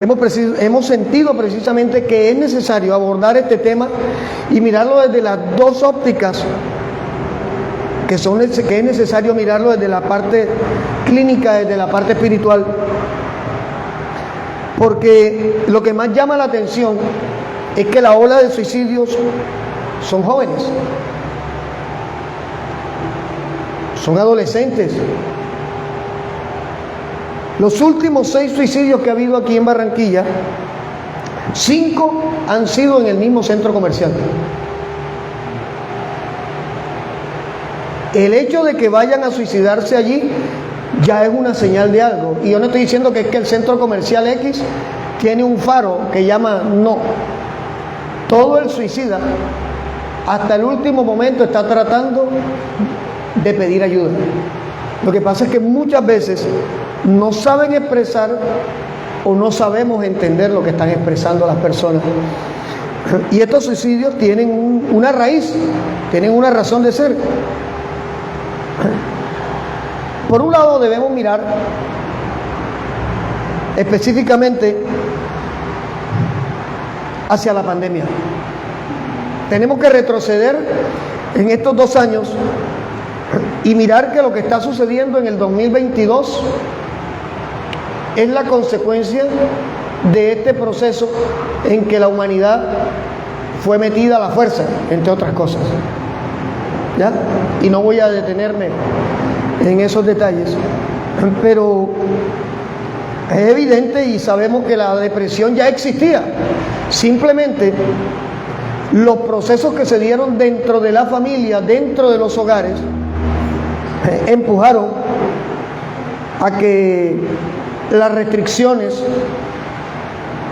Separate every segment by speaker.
Speaker 1: Hemos sentido precisamente que es necesario abordar este tema y mirarlo desde las dos ópticas, que es necesario mirarlo desde la parte clínica, desde la parte espiritual, porque lo que más llama la atención es que la ola de suicidios son jóvenes, son adolescentes. Los últimos 6 suicidios que ha habido aquí en Barranquilla, 5 han sido en el mismo centro comercial. El hecho de que vayan a suicidarse allí ya es una señal de algo. Y yo no estoy diciendo que es que el centro comercial X tiene un faro que llama, no. Todo el suicida, hasta el último momento, está tratando de pedir ayuda. Lo que pasa es que muchas veces no saben expresar o no sabemos entender lo que están expresando las personas. Y estos suicidios tienen una raíz, tienen una razón de ser. Por un lado debemos mirar específicamente hacia la pandemia. Tenemos que retroceder en estos 2 años y mirar que lo que está sucediendo en el 2022 es la consecuencia de este proceso en que la humanidad fue metida a la fuerza, entre otras cosas. ¿Ya? Y no voy a detenerme en esos detalles, pero es evidente y sabemos que la depresión ya existía. Simplemente los procesos que se dieron dentro de la familia, dentro de los hogares, empujaron a que las restricciones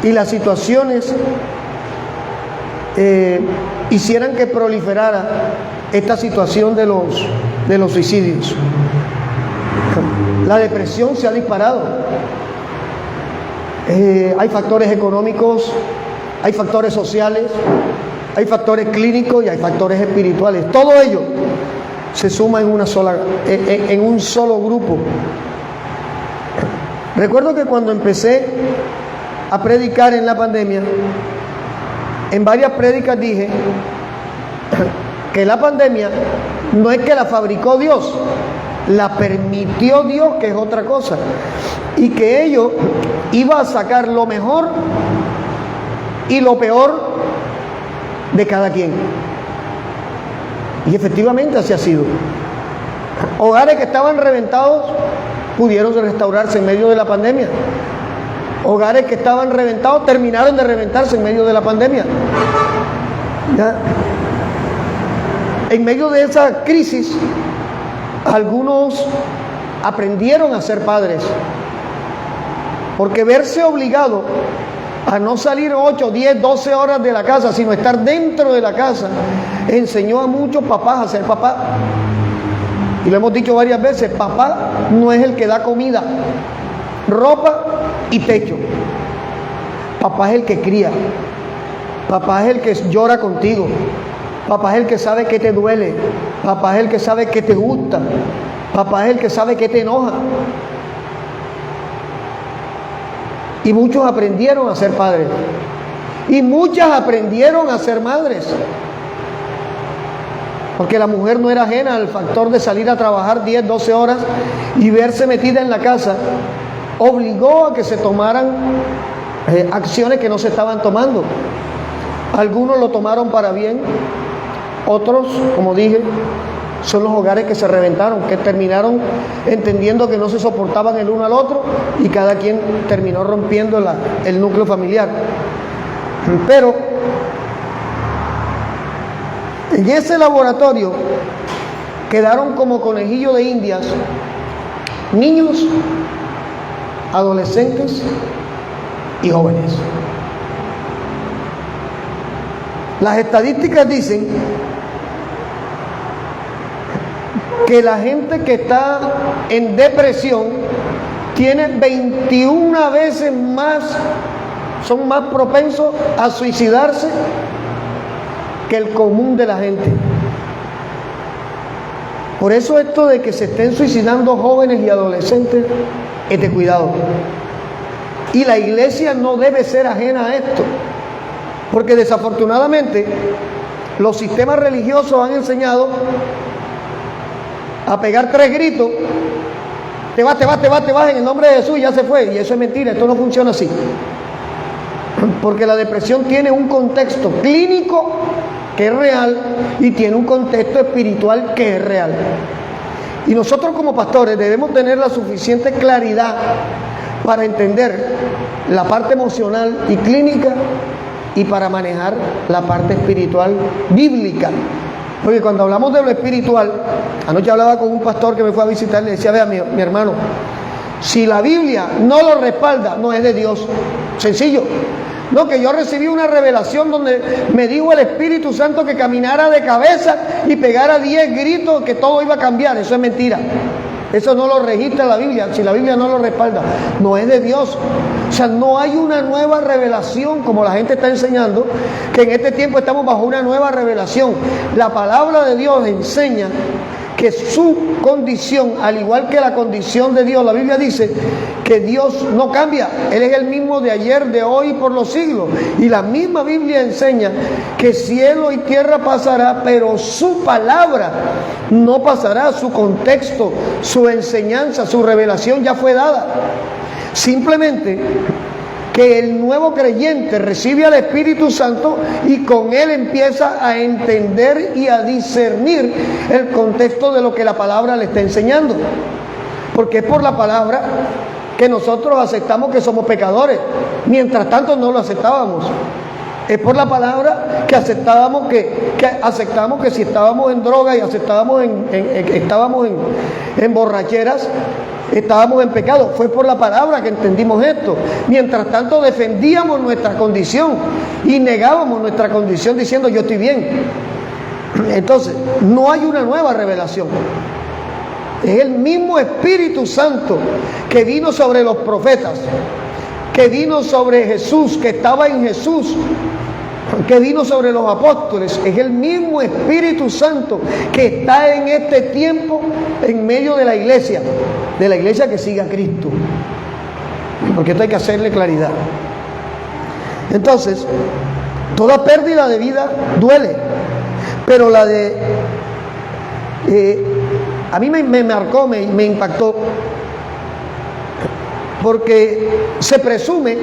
Speaker 1: y las situaciones hicieran que proliferara esta situación de los suicidios. La depresión se ha disparado. Hay factores económicos, hay factores sociales, hay factores clínicos y hay factores espirituales. Todo ello se suma en un solo grupo. Recuerdo que cuando empecé a predicar en la pandemia, en varias prédicas dije que la pandemia no es que la fabricó Dios, la permitió Dios, que es otra cosa, y que ello iba a sacar lo mejor y lo peor de cada quien. Y efectivamente así ha sido. Hogares que estaban reventados pudieron restaurarse en medio de la pandemia. Hogares que estaban reventados terminaron de reventarse en medio de la pandemia. ¿Ya? En medio de esa crisis, algunos aprendieron a ser padres, porque verse obligado a no salir 8, 10, 12 horas de la casa, sino estar dentro de la casa, enseñó a muchos papás a ser papá. Y lo hemos dicho varias veces, papá no es el que da comida, ropa y techo. Papá es el que cría. Papá es el que llora contigo. Papá es el que sabe que te duele. Papá es el que sabe que te gusta. Papá es el que sabe que te enoja. Y muchos aprendieron a ser padres. Y muchas aprendieron a ser madres. Porque la mujer no era ajena al factor de salir a trabajar 10, 12 horas y verse metida en la casa. Obligó a que se tomaran acciones que no se estaban tomando. Algunos lo tomaron para bien. Otros, como dije, son los hogares que se reventaron, que terminaron entendiendo que no se soportaban el uno al otro y cada quien terminó rompiendo el núcleo familiar. Pero en ese laboratorio quedaron como conejillo de indias niños, adolescentes y jóvenes. Las estadísticas dicen que la gente que está en depresión tiene 21 veces más, son más propensos a suicidarse que el común de la gente. Por eso esto de que se estén suicidando jóvenes y adolescentes es de cuidado. Y la iglesia no debe ser ajena a esto, porque desafortunadamente los sistemas religiosos han enseñado a pegar 3 gritos: te vas, en el nombre de Jesús, y ya se fue. Y eso es mentira, esto no funciona así. Porque la depresión tiene un contexto clínico que es real y tiene un contexto espiritual que es real. Y nosotros como pastores debemos tener la suficiente claridad para entender la parte emocional y clínica y para manejar la parte espiritual bíblica. Porque cuando hablamos de lo espiritual, anoche hablaba con un pastor que me fue a visitar, le decía: vea, mi hermano, si la Biblia no lo respalda, no es de Dios. Sencillo. No, que yo recibí una revelación donde me dijo el Espíritu Santo que caminara de cabeza y pegara 10 gritos, que todo iba a cambiar. Eso es mentira. Eso no lo registra la Biblia. Si la Biblia no lo respalda, no es de Dios. O sea, no hay una nueva revelación como la gente está enseñando, que en este tiempo estamos bajo una nueva revelación. La palabra de Dios enseña que su condición, al igual que la condición de Dios, la Biblia dice que Dios no cambia. Él es el mismo de ayer, de hoy y por los siglos. Y la misma Biblia enseña que cielo y tierra pasará, pero su palabra no pasará. Su contexto, su enseñanza, su revelación ya fue dada. Simplemente que el nuevo creyente recibe al Espíritu Santo y con él empieza a entender y a discernir el contexto de lo que la palabra le está enseñando. Porque es por la palabra que nosotros aceptamos que somos pecadores. Mientras tanto no lo aceptábamos. Es por la palabra que aceptamos que si estábamos en droga y estábamos en borracheras, estábamos en pecado. Fue por la palabra que entendimos esto. Mientras tanto defendíamos nuestra condición y negábamos nuestra condición diciendo: yo estoy bien. Entonces, no hay una nueva revelación. Es el mismo Espíritu Santo que vino sobre los profetas, que vino sobre Jesús, que estaba en Jesús, que vino sobre los apóstoles. Es el mismo Espíritu Santo que está en este tiempo en medio de la iglesia que sigue a Cristo. Porque esto hay que hacerle claridad. Entonces, toda pérdida de vida duele, pero la de... a mí me marcó, me impactó, porque se presume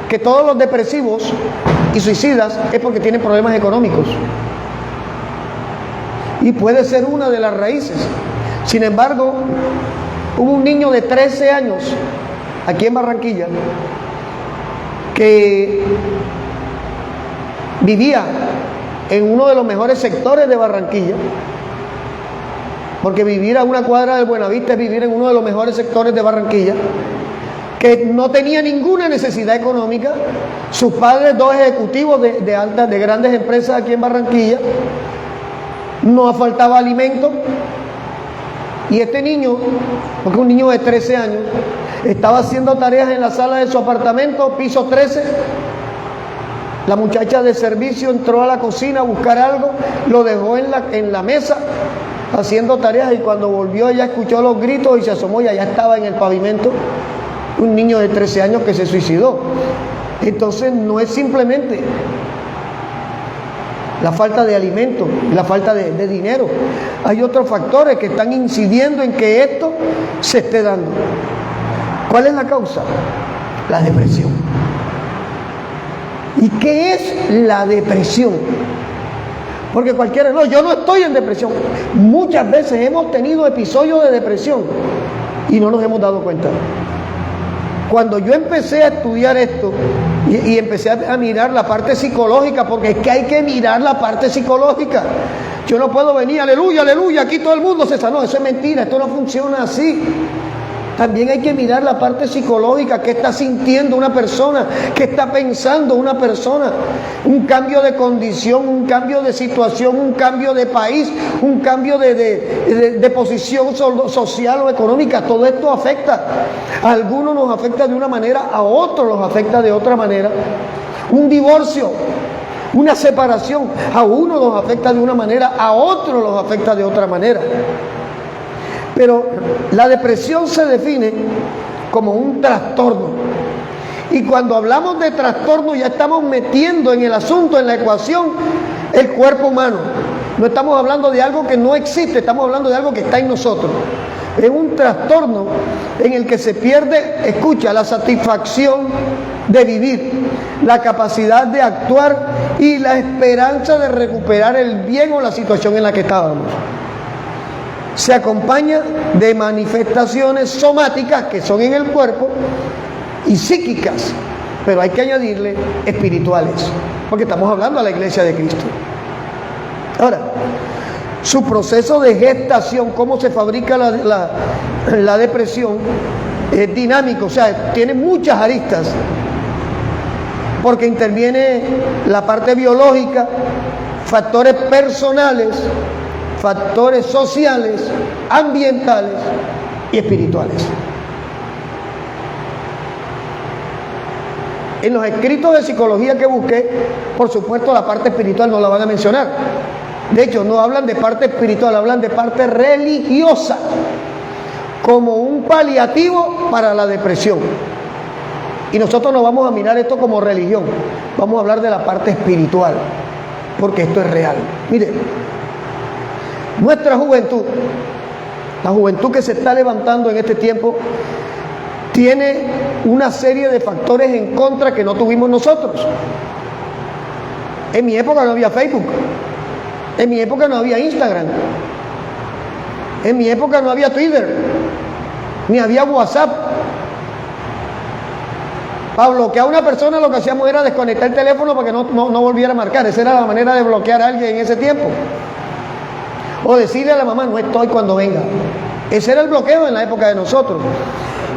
Speaker 1: que todos los depresivos y suicidas es porque tienen problemas económicos. Y puede ser una de las raíces. Sin embargo, hubo un niño de 13 años aquí en Barranquilla que vivía en uno de los mejores sectores de Barranquilla, porque vivir a una cuadra del Buenavista es vivir en uno de los mejores sectores de Barranquilla, que no tenía ninguna necesidad económica. Sus padres, 2 ejecutivos de grandes empresas aquí en Barranquilla, no faltaba alimento. Y este niño, porque un niño de 13 años, estaba haciendo tareas en la sala de su apartamento, piso 13. La muchacha de servicio entró a la cocina a buscar algo, lo dejó en la mesa haciendo tareas, y cuando volvió ella escuchó los gritos y se asomó y allá estaba en el pavimento un niño de 13 años que se suicidó. Entonces no es simplemente la falta de alimento, la falta de dinero. Hay otros factores que están incidiendo en que esto se esté dando. ¿Cuál es la causa? La depresión. ¿Y qué es la depresión? Porque cualquiera, no, yo no estoy en depresión. Muchas veces hemos tenido episodios de depresión y no nos hemos dado cuenta. Cuando yo empecé a estudiar esto y empecé a mirar la parte psicológica, porque es que hay que mirar la parte psicológica. Yo no puedo venir, aleluya, aleluya, aquí todo el mundo se sanó. Eso es mentira, esto no funciona así. También hay que mirar la parte psicológica, qué está sintiendo una persona, qué está pensando una persona. Un cambio de condición, un cambio de situación, un cambio de país, un cambio de posición social o económica. Todo esto afecta. A algunos nos afecta de una manera, a otros los afecta de otra manera. Un divorcio, una separación, a unos los afecta de una manera, a otros los afecta de otra manera. Pero la depresión se define como un trastorno Y cuando hablamos de trastorno ya estamos metiendo en el asunto, en la ecuación, el cuerpo humano. No estamos hablando de algo que no existe, estamos hablando de algo que está en nosotros. Es un trastorno en el que se pierde, escucha, la satisfacción de vivir, la capacidad de actuar y la esperanza de recuperar el bien o la situación en la que estábamos. Se acompaña de manifestaciones somáticas que son en el cuerpo y psíquicas, pero hay que añadirle espirituales, porque estamos hablando de la iglesia de Cristo. Ahora, su proceso de gestación, cómo se fabrica la depresión, es dinámico, o sea, tiene muchas aristas, porque interviene la parte biológica, factores personales, factores sociales, ambientales y espirituales. En los escritos de psicología que busqué, por supuesto la parte espiritual no la van a mencionar. De hecho, no hablan de parte espiritual, hablan de parte religiosa, como un paliativo para la depresión. Y nosotros no vamos a mirar esto como religión, vamos a hablar de la parte espiritual, porque esto es real. Mire, nuestra juventud, la juventud que se está levantando en este tiempo, tiene una serie de factores en contra que no tuvimos nosotros. En mi época no había Facebook, en mi época no había Instagram, en mi época no había Twitter, ni había WhatsApp. Para bloquear a una persona lo que hacíamos era desconectar el teléfono para que no volviera a marcar. Esa era la manera de bloquear a alguien en ese tiempo. O decirle a la mamá, no estoy cuando venga. Ese era el bloqueo en la época de nosotros.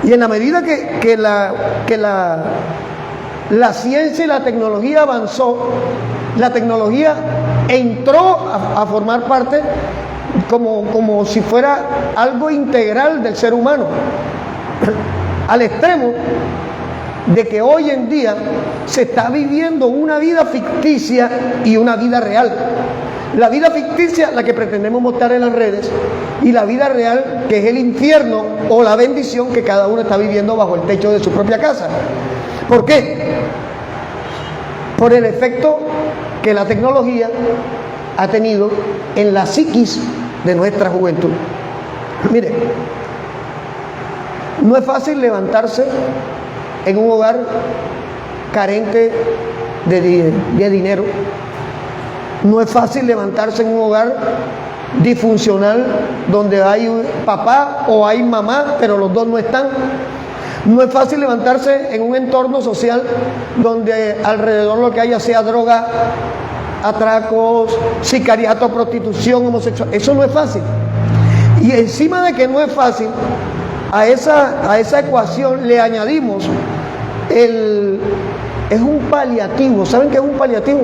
Speaker 1: Y en la medida que la ciencia y la tecnología avanzó, la tecnología entró a formar parte como si fuera algo integral del ser humano, al extremo de que hoy en día se está viviendo una vida ficticia y una vida real. La vida ficticia, la que pretendemos mostrar en las redes, y la vida real, que es el infierno o la bendición que cada uno está viviendo bajo el techo de su propia casa. ¿Por qué? Por el efecto que la tecnología ha tenido en la psiquis de nuestra juventud. Mire, no es fácil levantarse en un hogar carente de dinero. No es fácil levantarse en un hogar disfuncional donde hay un papá o hay mamá, pero los dos no están. No es fácil levantarse en un entorno social donde alrededor lo que haya sea droga, atracos, sicariato, prostitución, homosexual. Eso no es fácil. Y encima de que no es fácil, a esa ecuación le añadimos es un paliativo. ¿Saben qué es un paliativo?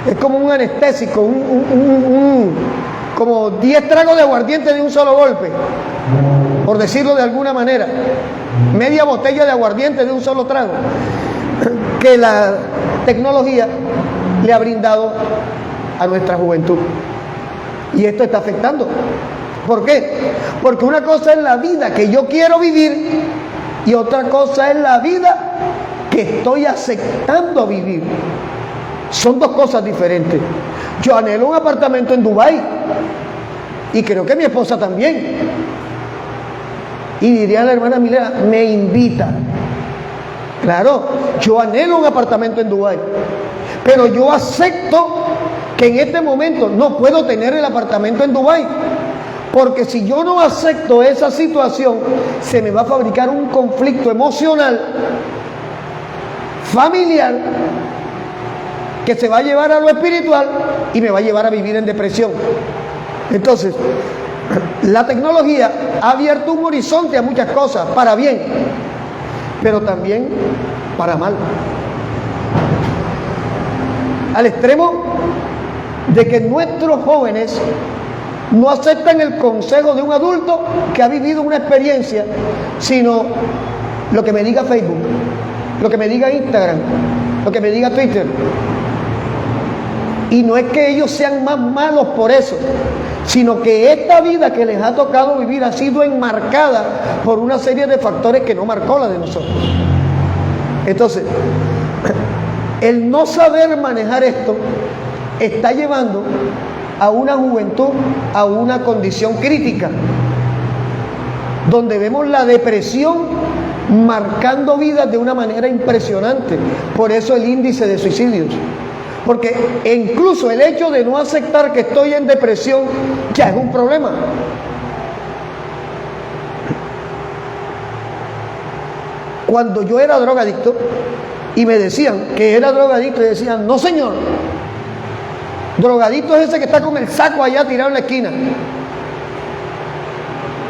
Speaker 1: Es como un anestésico, como 10 tragos de aguardiente de un solo golpe, por decirlo de alguna manera. Media botella de aguardiente de un solo trago, que la tecnología le ha brindado a nuestra juventud. Y esto está afectando. ¿Por qué? Porque una cosa es la vida que yo quiero vivir y otra cosa es la vida que estoy aceptando vivir. Son dos cosas diferentes. Yo anhelo un apartamento en Dubái y creo que mi esposa también. Y diría la hermana Milena, me invita. Claro, yo anhelo un apartamento en Dubái, pero yo acepto que en este momento no puedo tener el apartamento en Dubái, porque si yo no acepto esa situación, se me va a fabricar un conflicto emocional, familiar, que se va a llevar a lo espiritual y me va a llevar a vivir en depresión. Entonces, la tecnología ha abierto un horizonte a muchas cosas, para bien, pero también para mal. Al extremo de que nuestros jóvenes no aceptan el consejo de un adulto que ha vivido una experiencia, sino lo que me diga Facebook, lo que me diga Instagram, lo que me diga Twitter. Y no es que ellos sean más malos por eso, sino que esta vida que les ha tocado vivir ha sido enmarcada por una serie de factores que no marcó la de nosotros. Entonces, el no saber manejar esto está llevando a una juventud a una condición crítica, donde vemos la depresión marcando vidas de una manera impresionante. Por eso el índice de suicidios. Porque incluso el hecho de no aceptar que estoy en depresión ya es un problema. Cuando yo era drogadicto y me decían que era drogadicto, y decían, no señor, drogadicto es ese que está con el saco allá tirado en la esquina.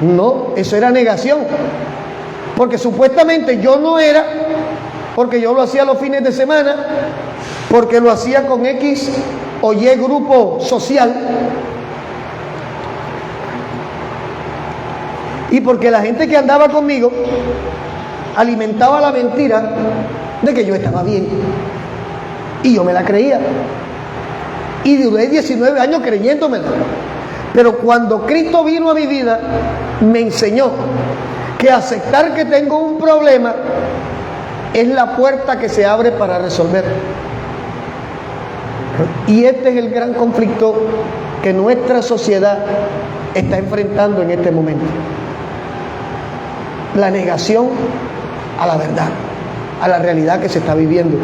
Speaker 1: No, eso era negación, porque supuestamente yo no era, porque yo lo hacía los fines de semana, porque lo hacía con X o Y grupo social, y porque la gente que andaba conmigo alimentaba la mentira de que yo estaba bien, y yo me la creía, y duré 19 años creyéndomela. Pero cuando Cristo vino a mi vida, me enseñó que aceptar que tengo un problema es la puerta que se abre para resolver. Y este es el gran conflicto que nuestra sociedad está enfrentando en este momento. La negación a la verdad, a la realidad que se está viviendo.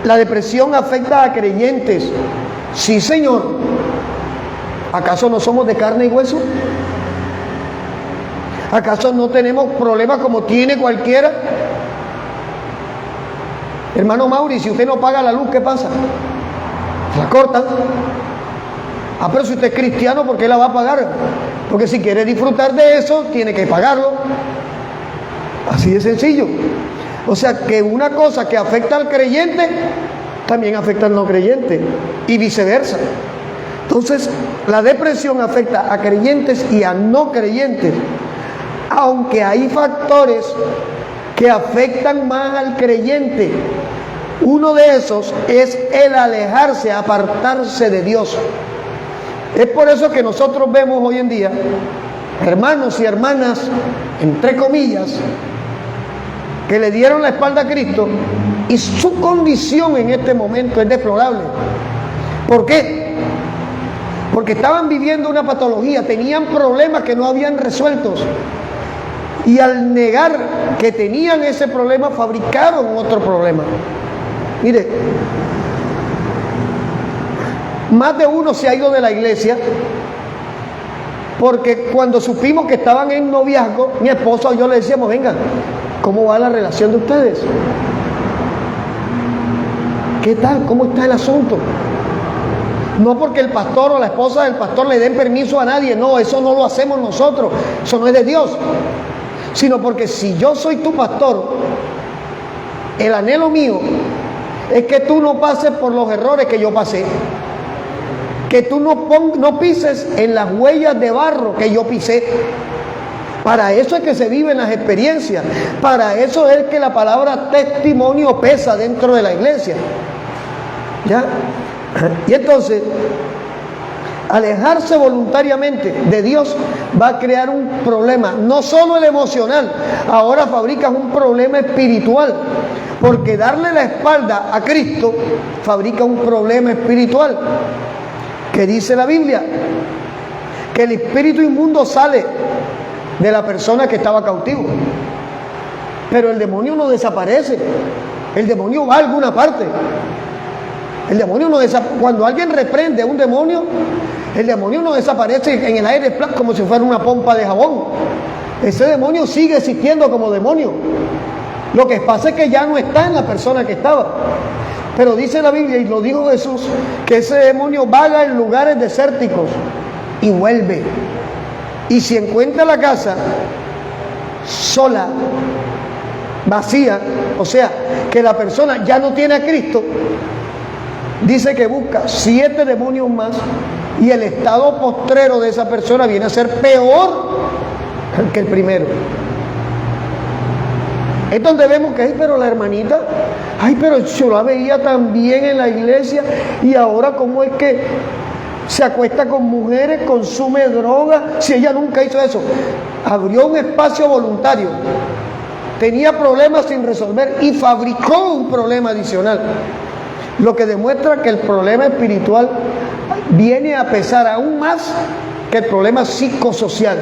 Speaker 1: La depresión afecta a creyentes. Sí, Señor. ¿Acaso no somos de carne y hueso? ¿Acaso no tenemos problemas como tiene cualquiera? Hermano Mauri, si usted no paga la luz, ¿qué pasa? La cortan. Ah, pero si usted es cristiano, ¿por qué la va a pagar? Porque si quiere disfrutar de eso, tiene que pagarlo. Así de sencillo. O sea que una cosa que afecta al creyente, también afecta al no creyente, y viceversa. Entonces, la depresión afecta a creyentes y a no creyentes, aunque hay factores que afectan más al creyente. Uno de esos es el alejarse, apartarse de Dios. Es por eso que nosotros vemos hoy en día hermanos y hermanas, entre comillas, que le dieron la espalda a Cristo, y su condición en este momento es deplorable. ¿Por qué? Porque estaban viviendo una patología, tenían problemas que no habían resueltos, y al negar que tenían ese problema, fabricaron otro problema. Mire, más de uno se ha ido de la iglesia porque cuando supimos que estaban en noviazgo, mi esposo y yo le decíamos, venga, ¿cómo va la relación de ustedes? ¿Qué tal? ¿Cómo está el asunto? No porque el pastor o la esposa del pastor le den permiso a nadie, no, eso no lo hacemos nosotros, eso no es de Dios, sino porque si yo soy tu pastor, el anhelo mío es que tú no pases por los errores que yo pasé, que tú no pises en las huellas de barro que yo pisé. Para eso es que se viven las experiencias, para eso es que la palabra testimonio pesa dentro de la iglesia. ¿Ya? Y entonces, alejarse voluntariamente de Dios va a crear un problema, no solo el emocional, ahora fabricas un problema espiritual, porque darle la espalda a Cristo fabrica un problema espiritual. ¿Qué dice la Biblia? Que el espíritu inmundo sale de la persona que estaba cautivo, pero el demonio no desaparece, el demonio va a alguna parte. El demonio no desaparece. Cuando alguien reprende a un demonio, el demonio no desaparece en el aire como si fuera una pompa de jabón. Ese demonio sigue existiendo como demonio. Lo que pasa es que ya no está en la persona que estaba. Pero dice la Biblia, y lo dijo Jesús, que ese demonio vaga en lugares desérticos y vuelve. Y si encuentra la casa sola, vacía, o sea, que la persona ya no tiene a Cristo, dice que busca 7 demonios más, y el estado postrero de esa persona viene a ser peor que el primero. Es donde vemos que, ay, pero la hermanita, ay, pero yo la veía también en la iglesia, y ahora cómo es que se acuesta con mujeres, consume droga, si ella nunca hizo eso. Abrió un espacio voluntario tenía problemas sin resolver y fabricó un problema adicional, lo que demuestra que el problema espiritual viene a pesar aún más que el problema psicosocial.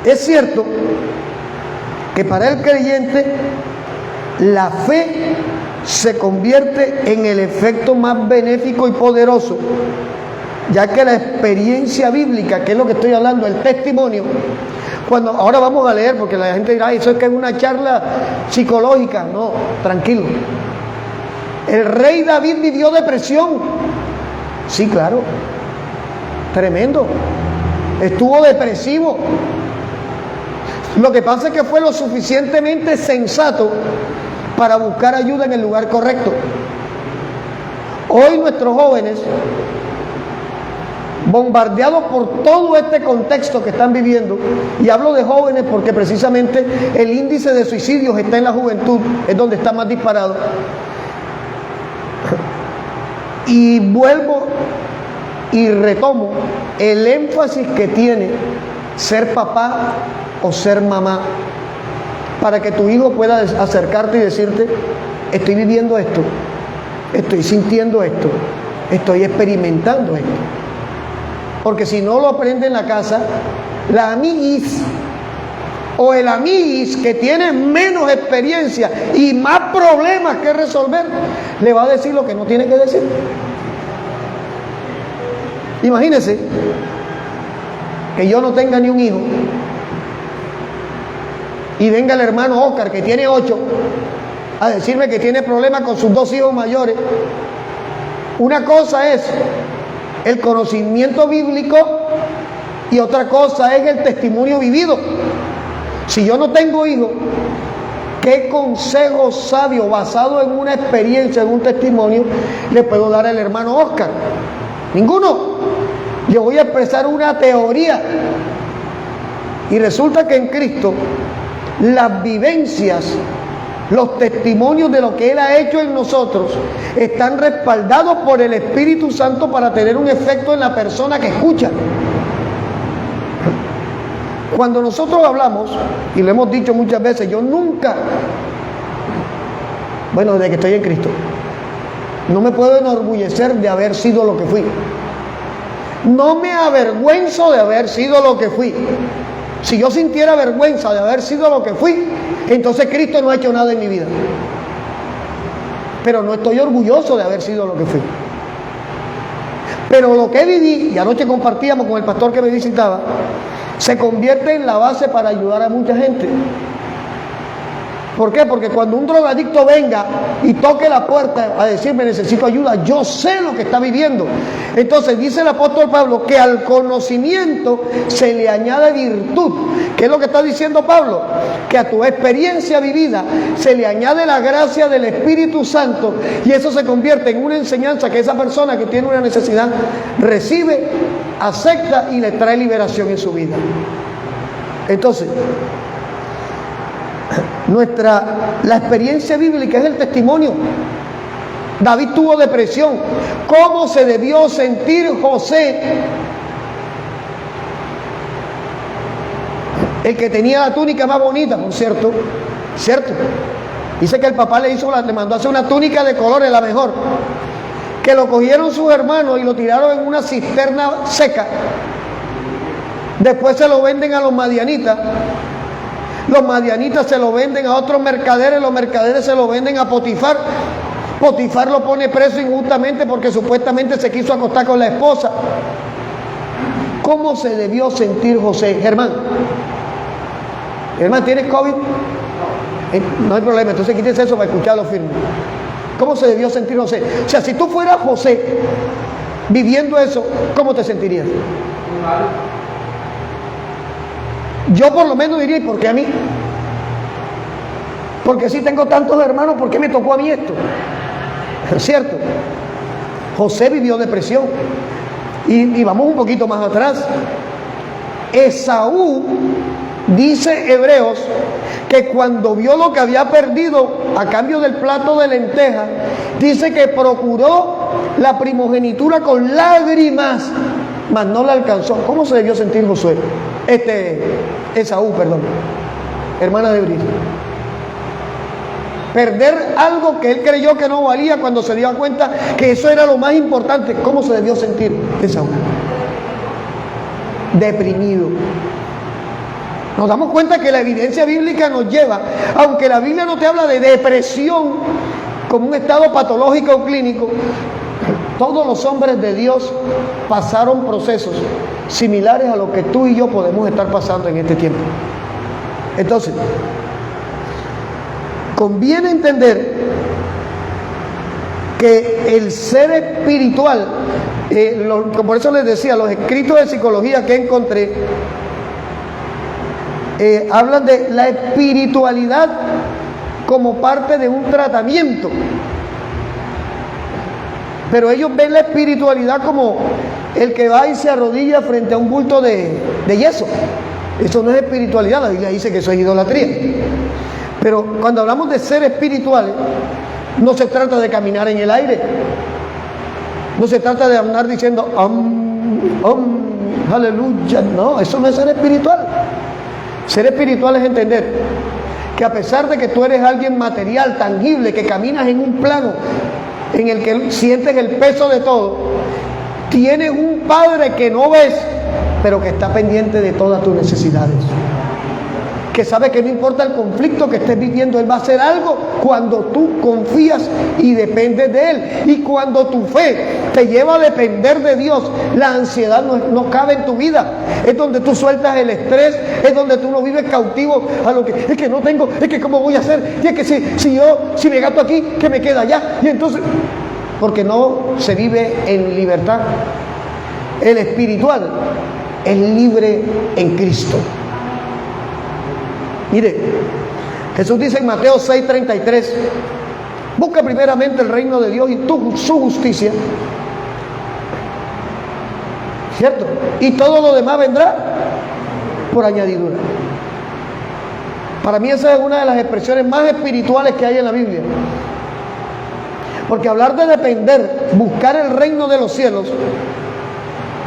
Speaker 1: Es cierto que para el creyente la fe se convierte en el efecto más benéfico y poderoso, ya que la experiencia bíblica, que es lo que estoy hablando, el testimonio, ahora vamos a leer, porque la gente dirá, eso es que es una charla psicológica. No, tranquilo. El rey David vivió depresión. Sí, claro. Tremendo. Estuvo depresivo. Lo que pasa es que fue lo suficientemente sensato para buscar ayuda en el lugar correcto. Hoy nuestros jóvenes, bombardeados por todo este contexto que están viviendo, y hablo de jóvenes porque precisamente el índice de suicidios está en la juventud, es donde está más disparado. Y vuelvo y retomo el énfasis que tiene ser papá o ser mamá, para que tu hijo pueda acercarte y decirte: estoy viviendo esto, estoy sintiendo esto, estoy experimentando esto. Porque si no lo aprende en la casa, la amiguis o el amiguis que tiene menos experiencia y más problemas que resolver, le va a decir lo que no tiene que decir. Imagínense que yo no tenga ni un hijo y venga el hermano Oscar, que tiene 8, a decirme que tiene problemas con sus 2 hijos mayores. Una cosa es el conocimiento bíblico y otra cosa es el testimonio vivido. Si yo no tengo hijos, ¿qué consejo sabio basado en una experiencia, en un testimonio, le puedo dar al hermano Oscar? Ninguno. Yo voy a expresar una teoría, y resulta que en Cristo las vivencias, los testimonios de lo que Él ha hecho en nosotros están respaldados por el Espíritu Santo para tener un efecto en la persona que escucha. Cuando nosotros hablamos, y lo hemos dicho muchas veces, yo nunca, desde que estoy en Cristo, no me puedo enorgullecer de haber sido lo que fui. No me avergüenzo de haber sido lo que fui. Si yo sintiera vergüenza de haber sido lo que fui, entonces Cristo no ha hecho nada en mi vida. Pero no estoy orgulloso de haber sido lo que fui. Pero lo que viví, y anoche compartíamos con el pastor que me visitaba, se convierte en la base para ayudar a mucha gente. ¿Por qué? Porque cuando un drogadicto venga y toque la puerta a decirme necesito ayuda, yo sé lo que está viviendo. Entonces dice el apóstol Pablo que al conocimiento se le añade virtud. ¿Qué es lo que está diciendo Pablo? Que a tu experiencia vivida se le añade la gracia del Espíritu Santo, y eso se convierte en una enseñanza que esa persona que tiene una necesidad recibe, acepta y le trae liberación en su vida. Entonces, la experiencia bíblica es el testimonio. David tuvo depresión. ¿Cómo se debió sentir José, el que tenía la túnica más bonita, por cierto? ¿Cierto? Dice que el papá le mandó a hacer una túnica de colores, la mejor, que lo cogieron sus hermanos y lo tiraron en una cisterna seca. Después se lo venden a los madianitas. Los madianitas se lo venden a otros mercaderes, los mercaderes se lo venden a Potifar. Potifar lo pone preso injustamente porque supuestamente se quiso acostar con la esposa. ¿Cómo se debió sentir José? Germán, ¿tienes COVID? No hay problema, entonces quítese eso para escucharlo firme. ¿Cómo se debió sentir José? O sea, si tú fueras José viviendo eso, ¿cómo te sentirías? Yo por lo menos diría: ¿y por qué a mí? Porque si tengo tantos hermanos, ¿por qué me tocó a mí esto? ¿Es cierto? José vivió depresión. Y vamos un poquito más atrás. Esaú, dice Hebreos, que cuando vio lo que había perdido a cambio del plato de lentejas, dice que procuró la primogenitura con lágrimas, mas no la alcanzó. ¿Cómo se debió sentir José? Esaú, perdón, hermana de Brisa. Perder algo que él creyó que no valía cuando se dio cuenta que eso era lo más importante. ¿Cómo se debió sentir Esaú? Deprimido. Nos damos cuenta que la evidencia bíblica nos lleva, aunque la Biblia no te habla de depresión como un estado patológico o clínico, todos los hombres de Dios pasaron procesos similares a lo que tú y yo podemos estar pasando en este tiempo. Entonces, conviene entender que el ser espiritual, por eso les decía, los escritos de psicología que encontré, hablan de la espiritualidad como parte de un tratamiento. Pero ellos ven la espiritualidad como el que va y se arrodilla frente a un bulto de yeso. Eso no es espiritualidad, la Biblia dice que eso es idolatría. Pero cuando hablamos de ser espirituales, no se trata de caminar en el aire. No se trata de andar diciendo aleluya. No, eso no es ser espiritual. Ser espiritual es entender que a pesar de que tú eres alguien material, tangible, que caminas en un plano en el que sientes el peso de todo, tienes un Padre que no ves, pero que está pendiente de todas tus necesidades. Que sabe que no importa el conflicto que estés viviendo, Él va a hacer algo cuando tú confías y dependes de Él. Y cuando tu fe te lleva a depender de Dios, la ansiedad no cabe en tu vida. Es donde tú sueltas el estrés, es donde tú no vives cautivo a lo que es que no tengo, es que cómo voy a hacer, y es que si me gasto aquí, que me queda allá. Y entonces, porque no se vive en libertad. El espiritual es libre en Cristo. Mire, Jesús dice en Mateo 6:33, busca primeramente el reino de Dios y su justicia, ¿cierto? Y todo lo demás vendrá por añadidura. Para mí esa es una de las expresiones más espirituales que hay en la Biblia. Porque hablar de depender, buscar el reino de los cielos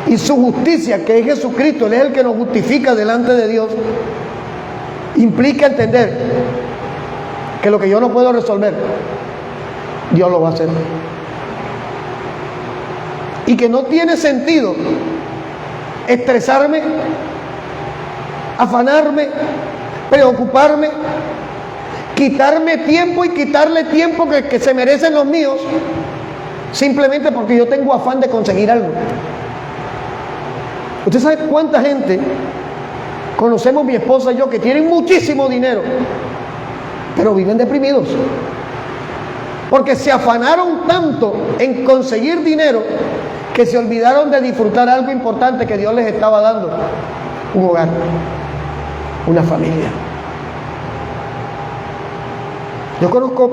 Speaker 1: y su justicia, que es Jesucristo, Él es el que nos justifica delante de Dios, implica entender que lo que yo no puedo resolver, Dios lo va a hacer. Y que no tiene sentido estresarme, afanarme, preocuparme, quitarme tiempo y quitarle tiempo que se merecen los míos, simplemente porque yo tengo afán de conseguir algo. ¿Usted sabe cuánta gente conocemos, mi esposa y yo, que tienen muchísimo dinero, pero viven deprimidos? Porque se afanaron tanto en conseguir dinero que se olvidaron de disfrutar algo importante que Dios les estaba dando: un hogar, una familia. Yo conozco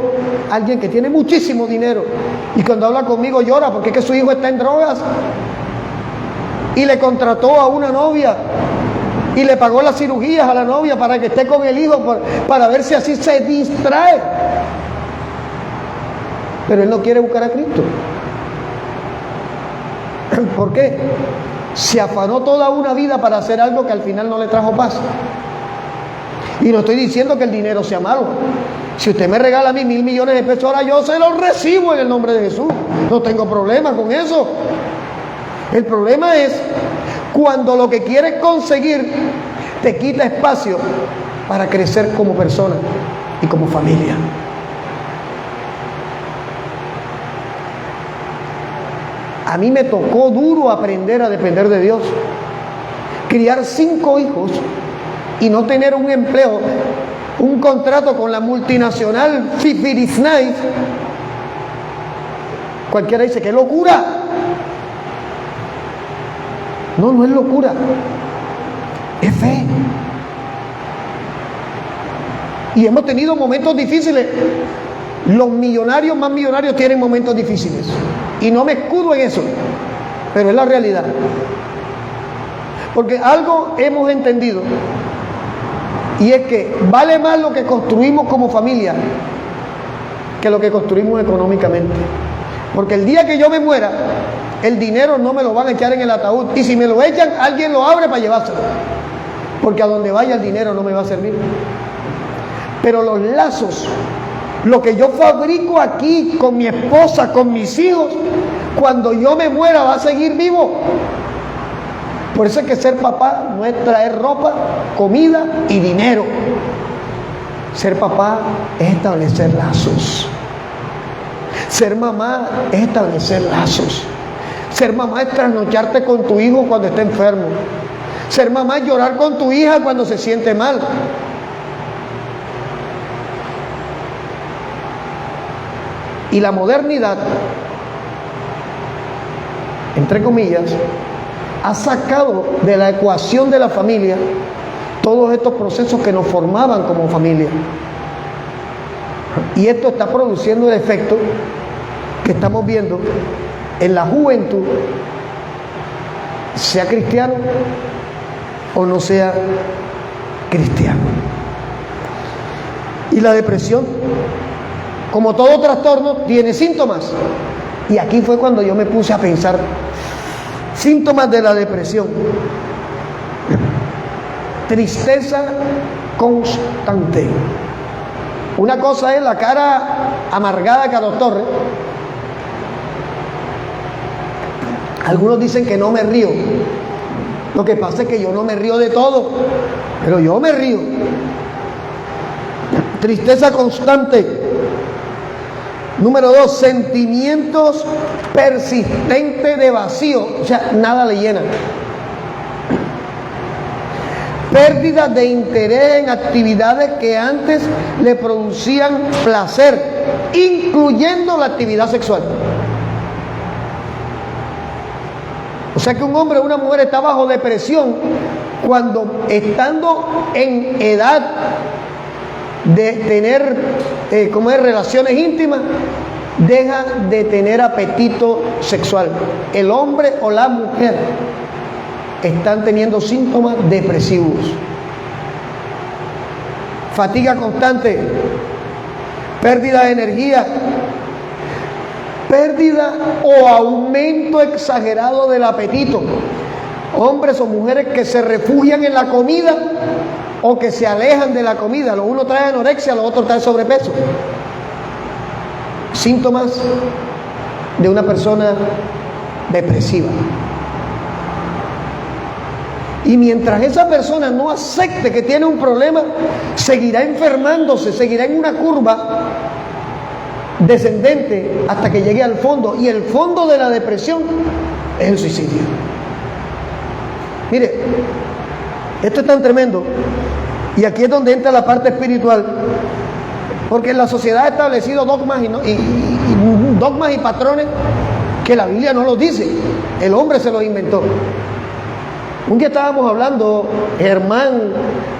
Speaker 1: a alguien que tiene muchísimo dinero y cuando habla conmigo llora porque es que su hijo está en drogas y le contrató a una novia y le pagó las cirugías a la novia para que esté con el hijo, para ver si así se distrae. Pero él no quiere buscar a Cristo. ¿Por qué? Se afanó toda una vida para hacer algo que al final no le trajo paz. Y no estoy diciendo que el dinero sea malo. Si usted me regala a mí 1.000 millones de pesos, ahora yo se los recibo en el nombre de Jesús. No tengo problema con eso. El problema es cuando lo que quieres conseguir te quita espacio para crecer como persona y como familia. A mí me tocó duro aprender a depender de Dios. Criar 5 hijos y no tener un empleo, un contrato con la multinacional Fifiris Knife. Cualquiera dice, ¡qué locura! No, no es locura, es fe. Y hemos tenido momentos difíciles. Los millonarios más millonarios tienen momentos difíciles. Y no me escudo en eso, pero es la realidad. Porque algo hemos entendido, y es que vale más lo que construimos como familia que lo que construimos económicamente. Porque el día que yo me muera, el dinero no me lo van a echar en el ataúd. Y si me lo echan, alguien lo abre para llevárselo. porque a donde vaya el dinero no me va a servir. Pero los lazos, lo que yo fabrico aquí con mi esposa, con mis hijos, cuando yo me muera va a seguir vivo. Por eso es que ser papá no es traer ropa, comida y dinero. Ser papá es establecer lazos. Ser mamá es establecer lazos. Ser mamá es trasnocharte con tu hijo cuando está enfermo. Ser mamá es llorar con tu hija cuando se siente mal. Y la modernidad, entre comillas, ha sacado de la ecuación de la familia todos estos procesos que nos formaban como familia. Y esto está produciendo el efecto que estamos viendo en la juventud, sea cristiano o no sea cristiano. Y la depresión, como todo trastorno, tiene síntomas. Y aquí fue cuando yo me puse a pensar, síntomas de la depresión: tristeza constante. Una cosa es la cara amargada de Carlos Torres. Algunos dicen que no me río. Lo que pasa es que yo no me río de todo, pero yo me río. Tristeza constante. Número 2, sentimientos persistentes de vacío, o sea, nada le llena. Pérdida de interés en actividades que antes le producían placer, incluyendo la actividad sexual. O sea que un hombre o una mujer está bajo depresión cuando, estando en edad de tener relaciones íntimas, deja de tener apetito sexual. El hombre o la mujer están teniendo síntomas depresivos. Fatiga constante, pérdida de energía, pérdida o aumento exagerado del apetito. Hombres o mujeres que se refugian en la comida o que se alejan de la comida. Lo uno trae anorexia, lo otro trae sobrepeso. Síntomas de una persona depresiva. Y mientras esa persona no acepte que tiene un problema, seguirá enfermándose, seguirá en una curva descendente hasta que llegue al fondo. Y el fondo de la depresión es el suicidio. Mire, esto es tan tremendo. Y aquí es donde entra la parte espiritual. Porque la sociedad ha establecido dogmas dogmas y patrones que la Biblia no los dice. El hombre se los inventó. Un día estábamos hablando, Germán,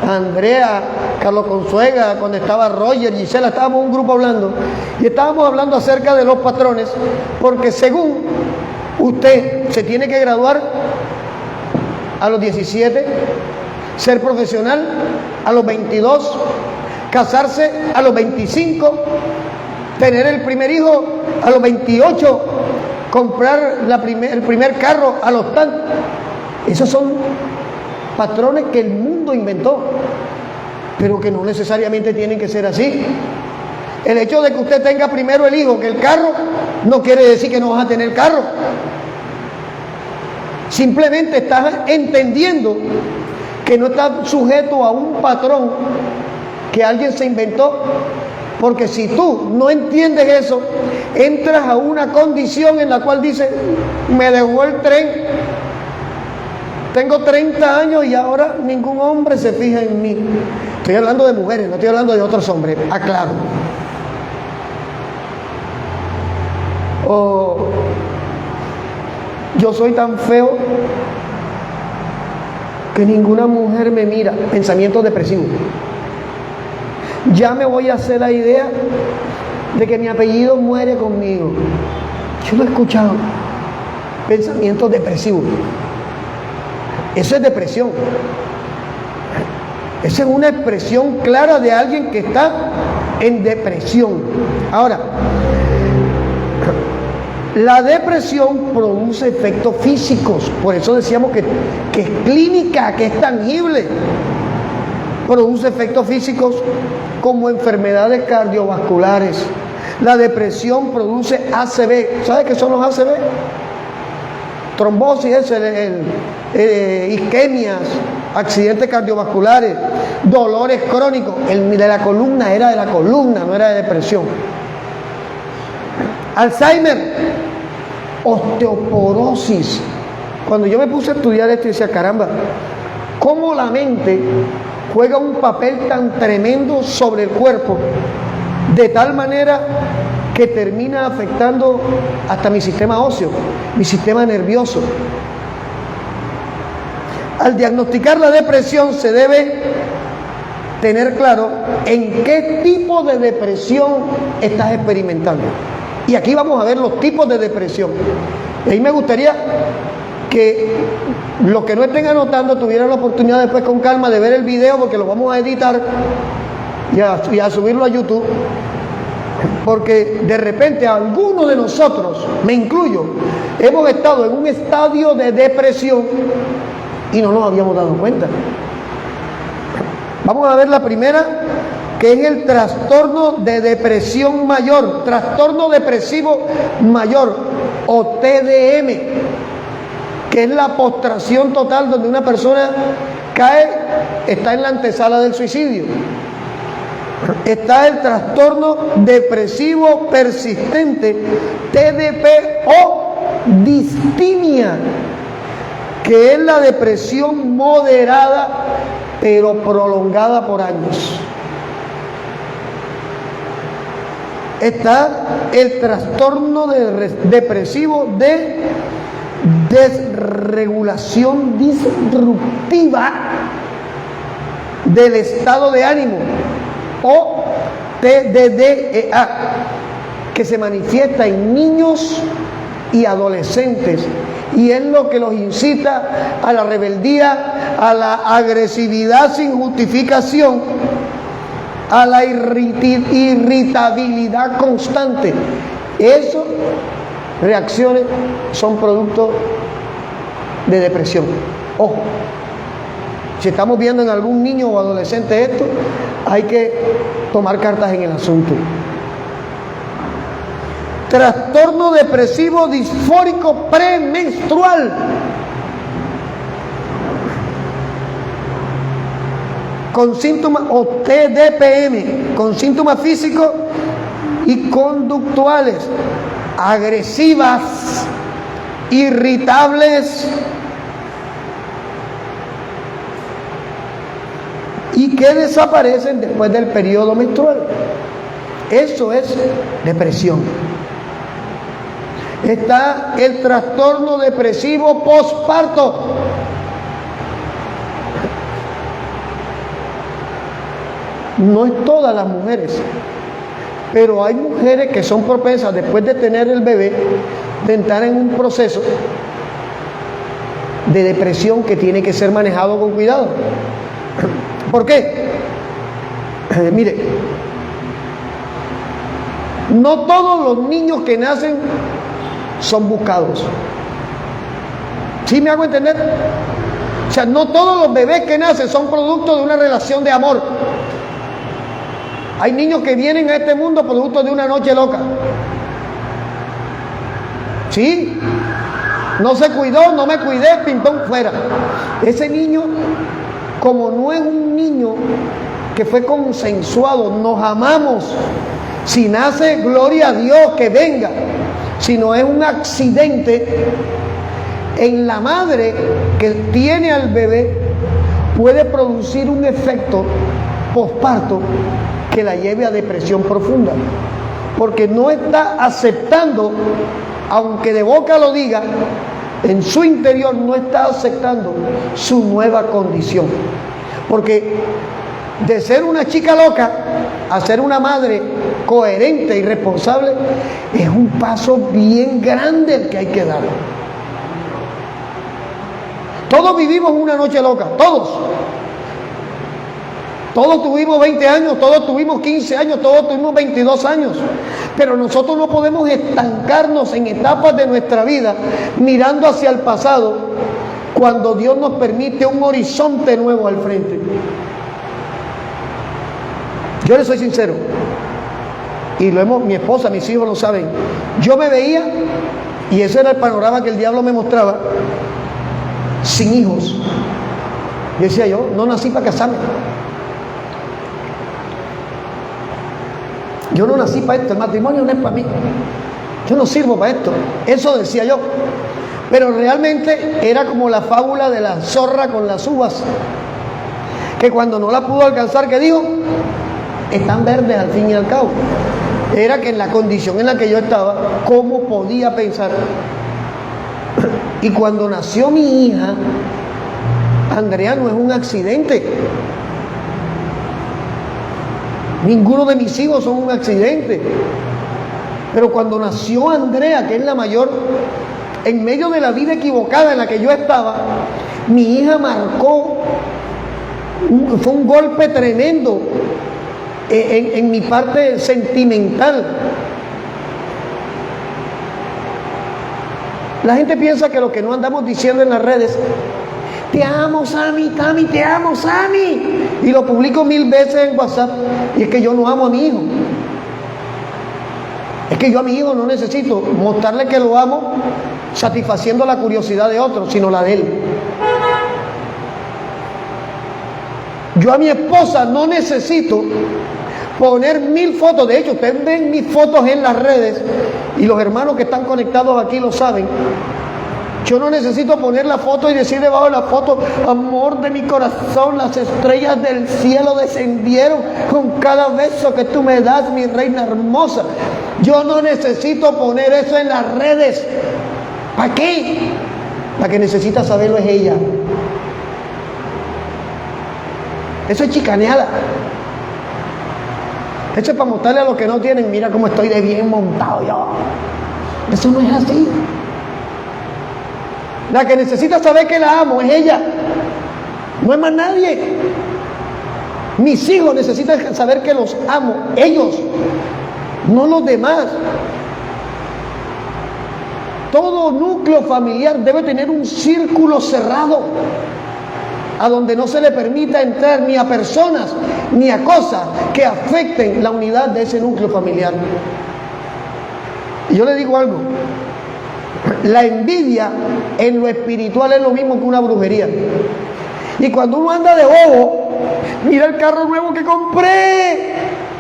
Speaker 1: Andrea, Carlos Consuega, cuando estaba Roger, Gisela, estábamos un grupo hablando. Y estábamos hablando acerca de los patrones, porque según usted se tiene que graduar a los 17, ser profesional a los 22, casarse a los 25, tener el primer hijo a los 28, comprar el primer carro a los tantos. Esos son patrones que el mundo inventó, pero que no necesariamente tienen que ser así. El hecho de que usted tenga primero el hijo que el carro no quiere decir que no vas a tener carro. Simplemente estás entendiendo que no estás sujeto a un patrón que alguien se inventó, porque si tú no entiendes eso, entras a una condición en la cual dices, me dejó el tren. Tengo 30 años y ahora ningún hombre se fija en mí. Estoy hablando de mujeres, no estoy hablando de otros hombres, aclaro. O yo soy tan feo que ninguna mujer me mira. Pensamientos depresivos. Ya me voy a hacer la idea de que mi apellido muere conmigo. Yo lo he escuchado. Pensamientos depresivos. Eso es depresión. Esa es una expresión clara de alguien que está en depresión. Ahora, la depresión produce efectos físicos. Por eso decíamos que es clínica, que es tangible. produce efectos físicos como enfermedades cardiovasculares. La depresión produce ACV. ¿Sabe qué son los ACV? Trombosis, isquemias, accidentes cardiovasculares, dolores crónicos. El de la columna era de la columna, no era de depresión. Alzheimer, osteoporosis. Cuando yo me puse a estudiar esto, decía, caramba, ¿cómo la mente juega un papel tan tremendo sobre el cuerpo? De tal manera que termina afectando hasta mi sistema óseo, mi sistema nervioso. Al diagnosticar la depresión se debe tener claro en qué tipo de depresión estás experimentando. Y aquí vamos a ver los tipos de depresión. Y ahí me gustaría que los que no estén anotando tuvieran la oportunidad después con calma de ver el video, porque lo vamos a editar y a subirlo a YouTube. Porque de repente algunos de nosotros, me incluyo, hemos estado en un estadio de depresión y no nos habíamos dado cuenta. Vamos a ver la primera, que es el trastorno de depresión mayor, trastorno depresivo mayor o TDM, que es la postración total, donde una persona cae, está en la antesala del suicidio. Está el trastorno depresivo persistente, TDP o distimia, que es la depresión moderada pero prolongada por años. Está el trastorno depresivo de desregulación disruptiva del estado de ánimo, o TDDEA, que se manifiesta en niños y adolescentes y es lo que los incita a la rebeldía, a la agresividad sin justificación, a la irritabilidad constante. Esas reacciones son producto de depresión. Ojo, si estamos viendo en algún niño o adolescente esto, hay que tomar cartas en el asunto. Trastorno depresivo disfórico premenstrual. Con síntomas, o TDPM, con síntomas físicos y conductuales, agresivas, irritables y que desaparecen después del periodo menstrual. Eso es depresión. Está el trastorno depresivo posparto. No es todas las mujeres, pero hay mujeres que son propensas después de tener el bebé de entrar en un proceso de depresión que tiene que ser manejado con cuidado. ¿Por qué? Mire, no todos los niños que nacen son buscados. ¿Sí me hago entender? O sea, no todos los bebés que nacen son producto de una relación de amor. Hay niños que vienen a este mundo producto de una noche loca. ¿Sí? No se cuidó, no me cuidé, pintón fuera. Ese niño, como no es un niño que fue consensuado, nos amamos. Si nace, gloria a Dios, que venga. Si no es un accidente, en la madre que tiene al bebé puede producir un efecto posparto que la lleve a depresión profunda, porque no está aceptando, aunque de boca lo diga, en su interior no está aceptando su nueva condición. Porque de ser una chica loca a ser una madre coherente y responsable es un paso bien grande el que hay que dar. Todos vivimos una noche loca, todos. Todos tuvimos 20 años, todos tuvimos 15 años, todos tuvimos 22 años. Pero nosotros no podemos estancarnos en etapas de nuestra vida mirando hacia el pasado cuando Dios nos permite un horizonte nuevo al frente. Yo les soy sincero, y mi esposa, mis hijos lo saben. Yo me veía, y ese era el panorama que el diablo me mostraba, sin hijos. Yo decía, yo no nací para casarme. Yo no nací para esto, el matrimonio no es para mí. Yo no sirvo para esto. Eso decía yo. Pero realmente era como la fábula de la zorra con las uvas, que cuando no la pudo alcanzar, ¿qué dijo? Están verdes al fin y al cabo. Era que en la condición en la que yo estaba, ¿cómo podía pensar? Y cuando nació mi hija, Andrea, no es un accidente. Ninguno de mis hijos son un accidente. Pero cuando nació Andrea, que es la mayor, en medio de la vida equivocada en la que yo estaba, mi hija marcó, fue un golpe tremendo en mi parte sentimental. La gente piensa que lo que no andamos diciendo en las redes, te amo Sammy, Tami, te amo Sammy, y lo publico 1000 veces en WhatsApp, y es que yo no amo a mi hijo. Es que yo a mi hijo no necesito mostrarle que lo amo satisfaciendo la curiosidad de otros, sino la de él. Yo a mi esposa no necesito poner 1000 fotos. De hecho, ustedes ven mis fotos en las redes, y los hermanos que están conectados aquí lo saben. Yo no necesito poner la foto y decir debajo de la foto, amor de mi corazón, las estrellas del cielo descendieron con cada beso que tú me das, mi reina hermosa. Yo no necesito poner eso en las redes. ¿Para qué? La que necesita saberlo es ella. Eso es chicaneada. Eso es para mostrarle a los que no tienen, mira cómo estoy de bien montado yo. Eso no es así. La que necesita saber que la amo es ella, no es más nadie. Mis hijos necesitan saber que los amo, ellos, no los demás. Todo núcleo familiar debe tener un círculo cerrado, a donde no se le permita entrar ni a personas ni a cosas que afecten la unidad de ese núcleo familiar. Y yo le digo algo, la envidia en lo espiritual es lo mismo que una brujería. Y cuando uno anda de bobo, mira el carro nuevo que compré,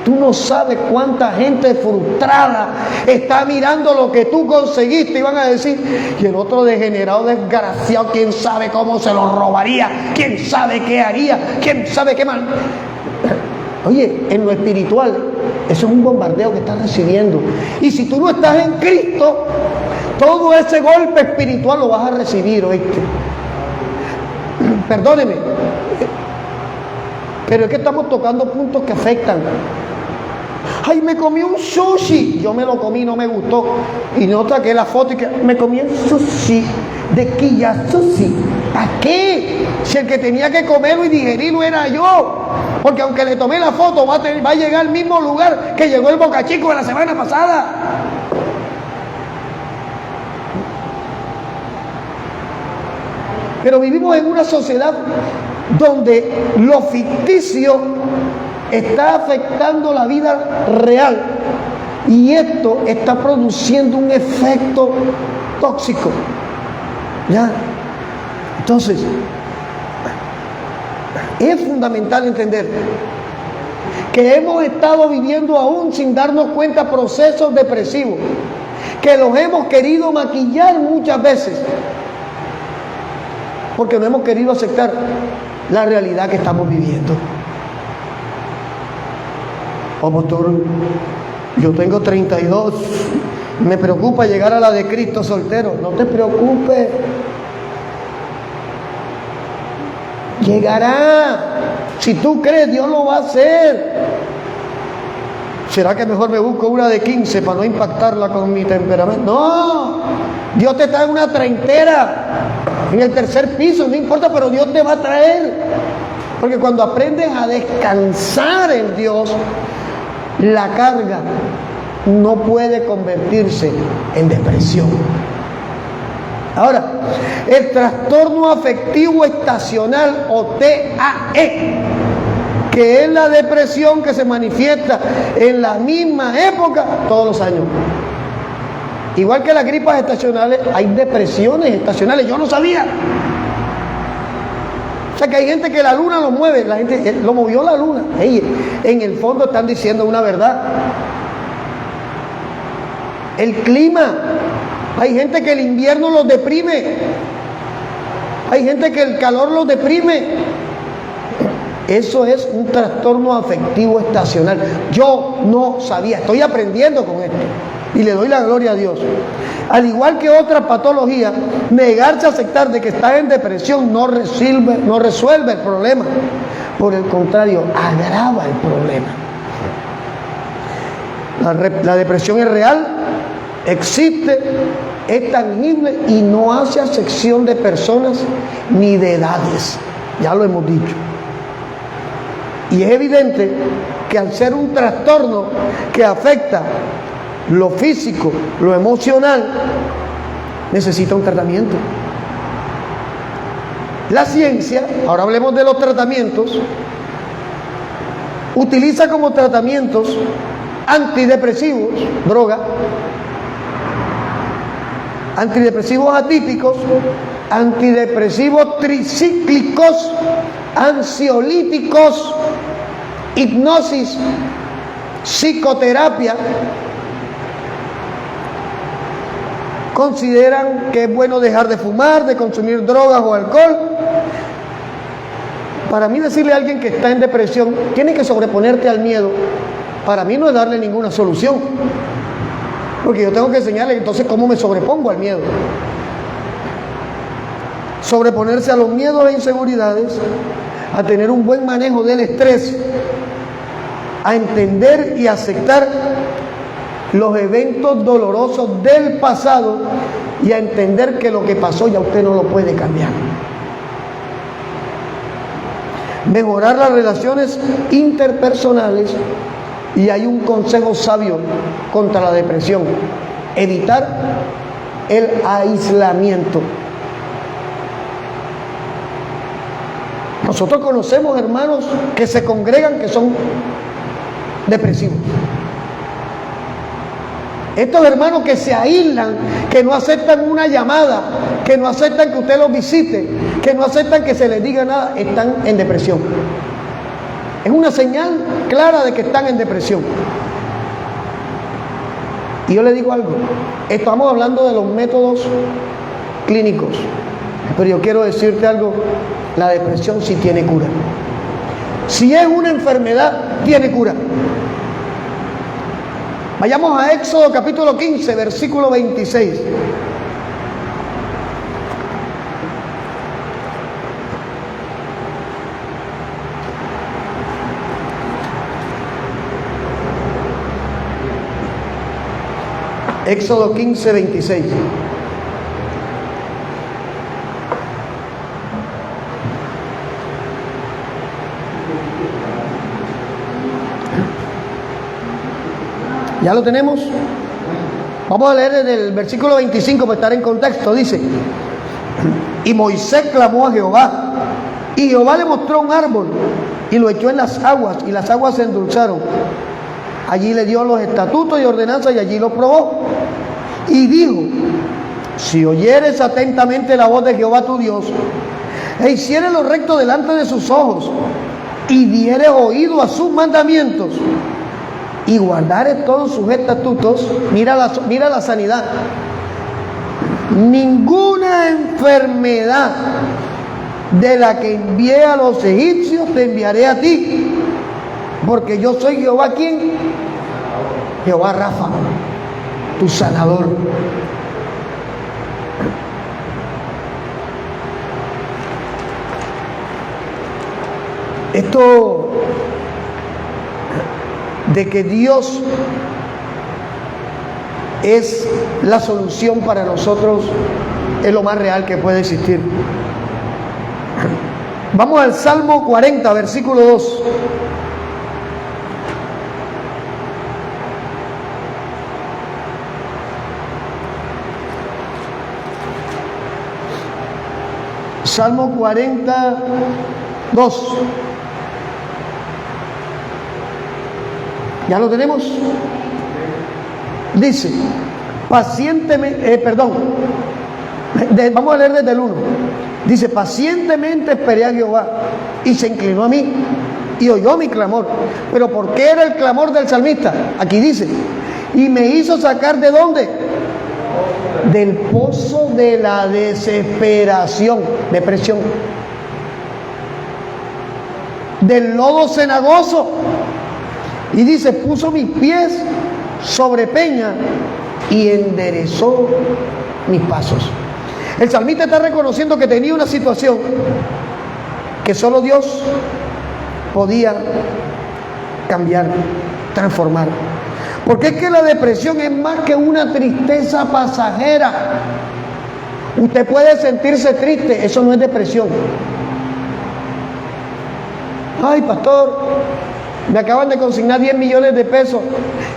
Speaker 1: tú no sabes cuánta gente frustrada está mirando lo que tú conseguiste y van a decir, y el otro degenerado, desgraciado, quién sabe cómo se lo robaría, quién sabe qué haría, quién sabe qué mal. Oye, en lo espiritual, eso es un bombardeo que estás recibiendo. Y si tú no estás en Cristo, todo ese golpe espiritual lo vas a recibir, ¿oíste? Perdóneme, pero es que estamos tocando puntos que afectan. Ay, me comí un sushi. Yo me lo comí, no me gustó. Y no saqué la foto y que me comí el sushi de Kiya Sushi. ¿Para qué? Si el que tenía que comerlo y digerirlo era yo. Porque aunque le tomé la foto, va a llegar al mismo lugar que llegó el Boca Chico de la semana pasada. Pero vivimos en una sociedad donde lo ficticio está afectando la vida real, y esto está produciendo un efecto tóxico. ¿Ya? Entonces, es fundamental entender que hemos estado viviendo aún sin darnos cuenta procesos depresivos, que los hemos querido maquillar muchas veces, porque no hemos querido aceptar la realidad que estamos viviendo. Oh, pastor, yo tengo 32, me preocupa llegar a la de Cristo soltero. No te preocupes, llegará. Si tú crees, Dios lo va a hacer. ¿Será que mejor me busco una de 15 para no impactarla con mi temperamento? No, Dios te trae una treintera en el 3er piso, no importa, pero Dios te va a traer. Porque cuando aprendes a descansar en Dios, la carga no puede convertirse en depresión. Ahora, el trastorno afectivo estacional, o TAE, que que es la depresión que se manifiesta en la misma época todos los años. Igual que las gripas estacionales, hay depresiones estacionales. Yo no sabía. O sea que hay gente que la luna lo mueve, la gente lo movió la luna. En el fondo están diciendo una verdad. El clima, hay gente que el invierno los deprime, hay gente que el calor los deprime. Eso es un trastorno afectivo estacional. Yo no sabía, estoy aprendiendo con esto y le doy la gloria a Dios. Al igual que otras patologías, negarse a aceptar de que estás en depresión no resuelve el problema. Por el contrario, agrava el problema. La depresión es real, existe, es tangible y no hace acepción de personas ni de edades. Ya lo hemos dicho. Y es evidente que al ser un trastorno que afecta lo físico, lo emocional, necesita un tratamiento. La ciencia, ahora hablemos de los tratamientos, utiliza como tratamientos antidepresivos, droga, antidepresivos atípicos, antidepresivos tricíclicos, ansiolíticos, hipnosis, psicoterapia. Consideran que es bueno dejar de fumar, de consumir drogas o alcohol. Para mí decirle a alguien que está en depresión, tiene que sobreponerte al miedo, para mí no es darle ninguna solución. Porque yo tengo que enseñarle entonces cómo me sobrepongo al miedo. Sobreponerse a los miedos e inseguridades, a tener un buen manejo del estrés, a entender y aceptar los eventos dolorosos del pasado y a entender que lo que pasó ya usted no lo puede cambiar. Mejorar las relaciones interpersonales, y hay un consejo sabio contra la depresión: evitar el aislamiento. Nosotros conocemos hermanos que se congregan que son depresivos. Estos hermanos que se aíslan, que no aceptan una llamada, que no aceptan que usted los visite, que no aceptan que se les diga nada, están en depresión. Es una señal clara de que están en depresión. Y yo le digo algo, estamos hablando de los métodos clínicos, pero yo quiero decirte algo, la depresión sí tiene cura. Si es una enfermedad, tiene cura. Vayamos a Éxodo capítulo 15, versículo 26. Éxodo 15, 26. ¿Ya lo tenemos? Vamos a leer desde el versículo 25 para estar en contexto. Dice: y Moisés clamó a Jehová, y Jehová le mostró un árbol y lo echó en las aguas, y las aguas se endulzaron. Allí le dio los estatutos y ordenanzas, y allí lo probó. Y dijo: si oyeres atentamente la voz de Jehová tu Dios, e hicieres lo recto delante de sus ojos, y dieres oído a sus mandamientos, y guardares todos sus estatutos, mira la sanidad. Ninguna enfermedad de la que envié a los egipcios te enviaré a ti, porque yo soy Jehová, ¿quién? Jehová Rafa, tu sanador. Esto de que Dios es la solución para nosotros es lo más real que puede existir. Vamos al Salmo 40, versículo 2. Salmo 40, 2. ¿Ya lo tenemos? Dice, pacientemente, vamos a leer desde el 1. Dice, pacientemente esperé a Jehová y se inclinó a mí y oyó mi clamor. Pero ¿por qué era el clamor del salmista? Aquí dice, y me hizo sacar ¿de dónde? Del pozo de la desesperación, depresión, del lodo cenagoso. Y dice, puso mis pies sobre peña y enderezó mis pasos. El salmista está reconociendo que tenía una situación que solo Dios podía cambiar, transformar. Porque es que la depresión es más que una tristeza pasajera. Usted puede sentirse triste, eso no es depresión. Ay, pastor, me acaban de consignar 10 millones de pesos,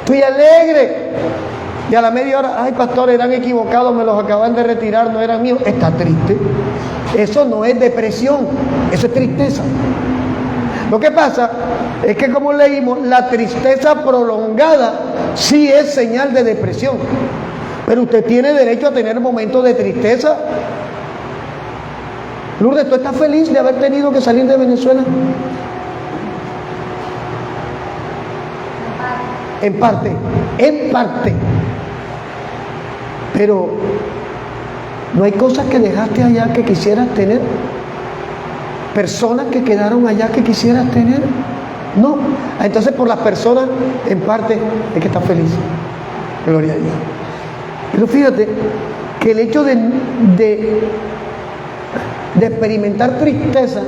Speaker 1: estoy alegre. Y a la media hora, ay, pastor, eran equivocados, me los acaban de retirar, no eran míos. Está triste. Eso no es depresión, eso es tristeza. Lo que pasa es que, como leímos, la tristeza prolongada sí es señal de depresión. Pero usted tiene derecho a tener momentos de tristeza. Lourdes, ¿tú estás feliz de haber tenido que salir de Venezuela? En parte. Pero no hay cosas que dejaste allá que quisieras tener. Personas que quedaron allá que quisieras tener. No. Entonces, por las personas, en parte, es que estás feliz. Gloria a Dios. Pero fíjate que el hecho de experimentar tristeza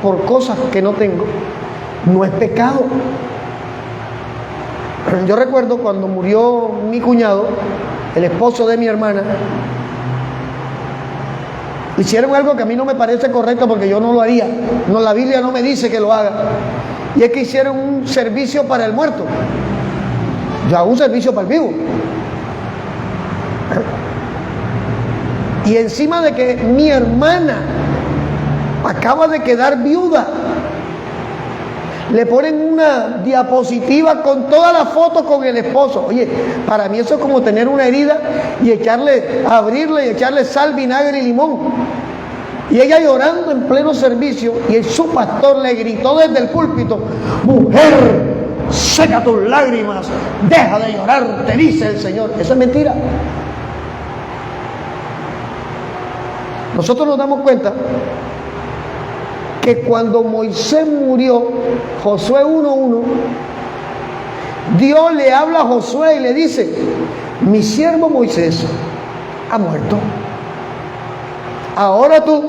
Speaker 1: por cosas que no tengo no es pecado. Yo recuerdo cuando murió mi cuñado, el esposo de mi hermana, hicieron algo que a mí no me parece correcto porque yo no lo haría. No, la Biblia no me dice que lo haga. Y es que hicieron un servicio para el muerto. Yo hago un servicio para el vivo. Y encima de que mi hermana acaba de quedar viuda, le ponen una diapositiva con todas las fotos con el esposo. Oye, para mí eso es como tener una herida y abrirle y echarle sal, vinagre y limón. Y ella llorando en pleno servicio, y su pastor le gritó desde el púlpito: mujer, seca tus lágrimas, deja de llorar, te dice el Señor. Eso es mentira. Nosotros nos damos cuenta que cuando Moisés murió, Josué 1:1, Dios le habla a Josué y le dice: mi siervo Moisés ha muerto. Ahora tú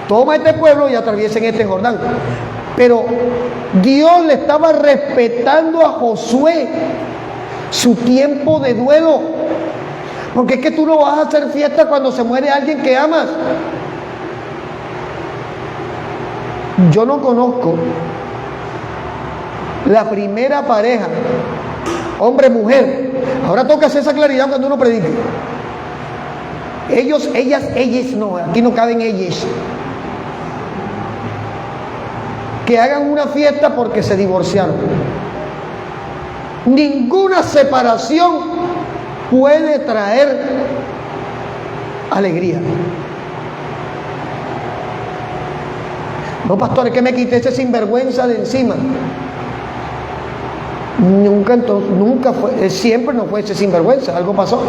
Speaker 1: toma este pueblo y atraviesen este Jordán. Pero Dios le estaba respetando a Josué su tiempo de duelo. Porque es que tú no vas a hacer fiesta cuando se muere alguien que amas. Yo no conozco la primera pareja, hombre-mujer. Ahora toca hacer esa claridad cuando uno predique. Ellos, ellas no, aquí no caben ellas. Que hagan una fiesta porque se divorciaron. Ninguna separación puede traer alegría. No, pastor, es que me quité ese sinvergüenza de encima. Nunca fue, siempre no fue ese sinvergüenza, algo pasó.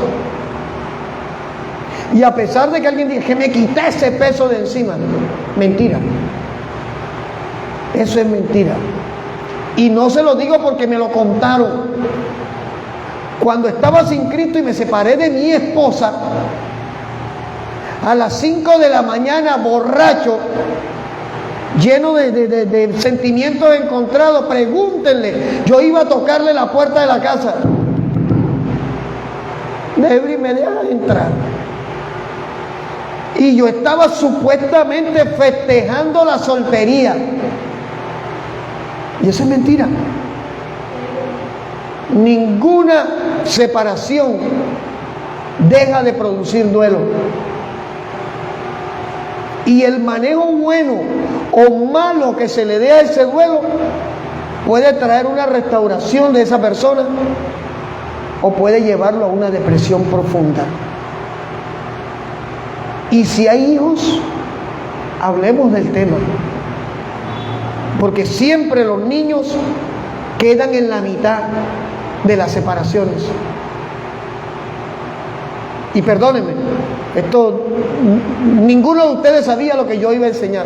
Speaker 1: Y a pesar de que alguien diga que me quité ese peso de encima, mentira. Eso es mentira. Y no se lo digo porque me lo contaron. Cuando estaba sin Cristo y me separé de mi esposa, a las 5 de la mañana, borracho, lleno de sentimientos encontrados, pregúntenle, yo iba a tocarle la puerta de la casa. Debri, me deja entrar. Y yo estaba supuestamente festejando la soltería. Y eso es mentira. Ninguna separación deja de producir duelo. Y el manejo bueno o malo que se le dé a ese duelo puede traer una restauración de esa persona o puede llevarlo a una depresión profunda. Y si hay hijos, hablemos del tema, porque siempre los niños quedan en la mitad de las separaciones. Y perdónenme, esto ninguno de ustedes sabía lo que yo iba a enseñar.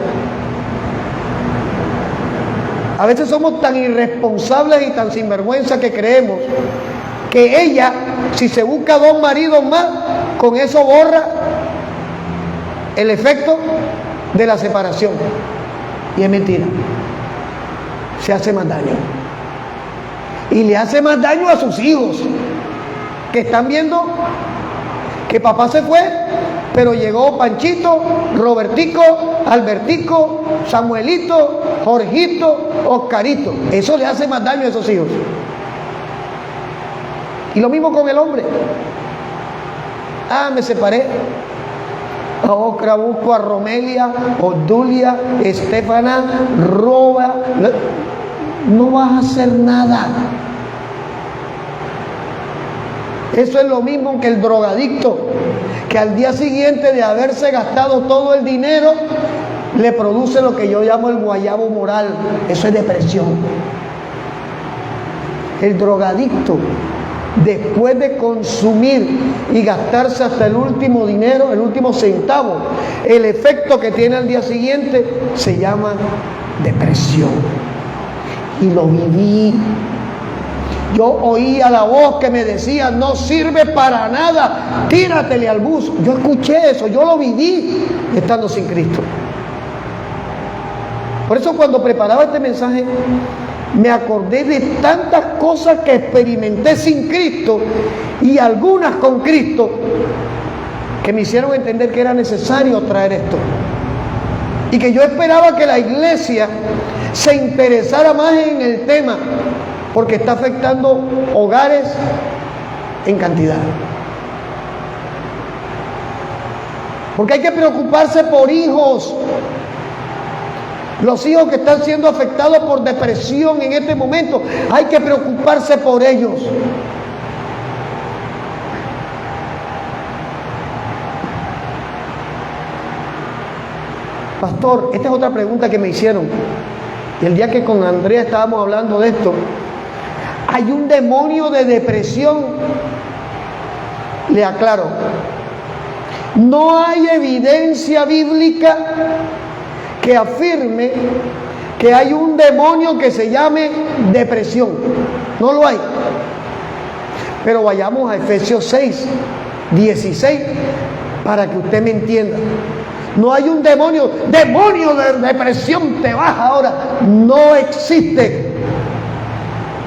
Speaker 1: A veces somos tan irresponsables y tan sinvergüenza que creemos que ella, si se busca 2 maridos más, con eso borra el efecto de la separación. Y es mentira. Se hace más daño. Y le hace más daño a sus hijos, que están viendo que papá se fue, pero llegó Panchito, Robertico, Albertico, Samuelito, Jorgito, Oscarito. Eso le hace más daño a esos hijos. Y lo mismo con el hombre. Me separé. Ahora busco a Romelia, Odulia, Estefana, Roba. No vas a hacer nada. Eso es lo mismo que el drogadicto, que al día siguiente de haberse gastado todo el dinero, le produce lo que yo llamo el guayabo moral. Eso es depresión. El drogadicto, después de consumir y gastarse hasta el último dinero, el último centavo, el efecto que tiene al día siguiente se llama depresión. Y lo viví. Yo oía la voz que me decía: no sirve para nada, tíratele al bus. Yo escuché eso, yo lo viví estando sin Cristo. Por eso cuando preparaba este mensaje me acordé de tantas cosas que experimenté sin Cristo y algunas con Cristo, que me hicieron entender que era necesario traer esto. Y que yo esperaba que la iglesia se interesara más en el tema, porque está afectando hogares en cantidad. Porque hay que preocuparse por hijos. Los hijos que están siendo afectados por depresión en este momento, hay que preocuparse por ellos. Pastor, esta es otra pregunta que me hicieron. Y el día que con Andrea estábamos hablando de esto, ¿hay un demonio de depresión? Le aclaro, no hay evidencia bíblica que afirme que hay un demonio que se llame depresión. No lo hay. Pero vayamos a Efesios 6, 16, para que usted me entienda. No hay un demonio de depresión, te vas ahora. No existe.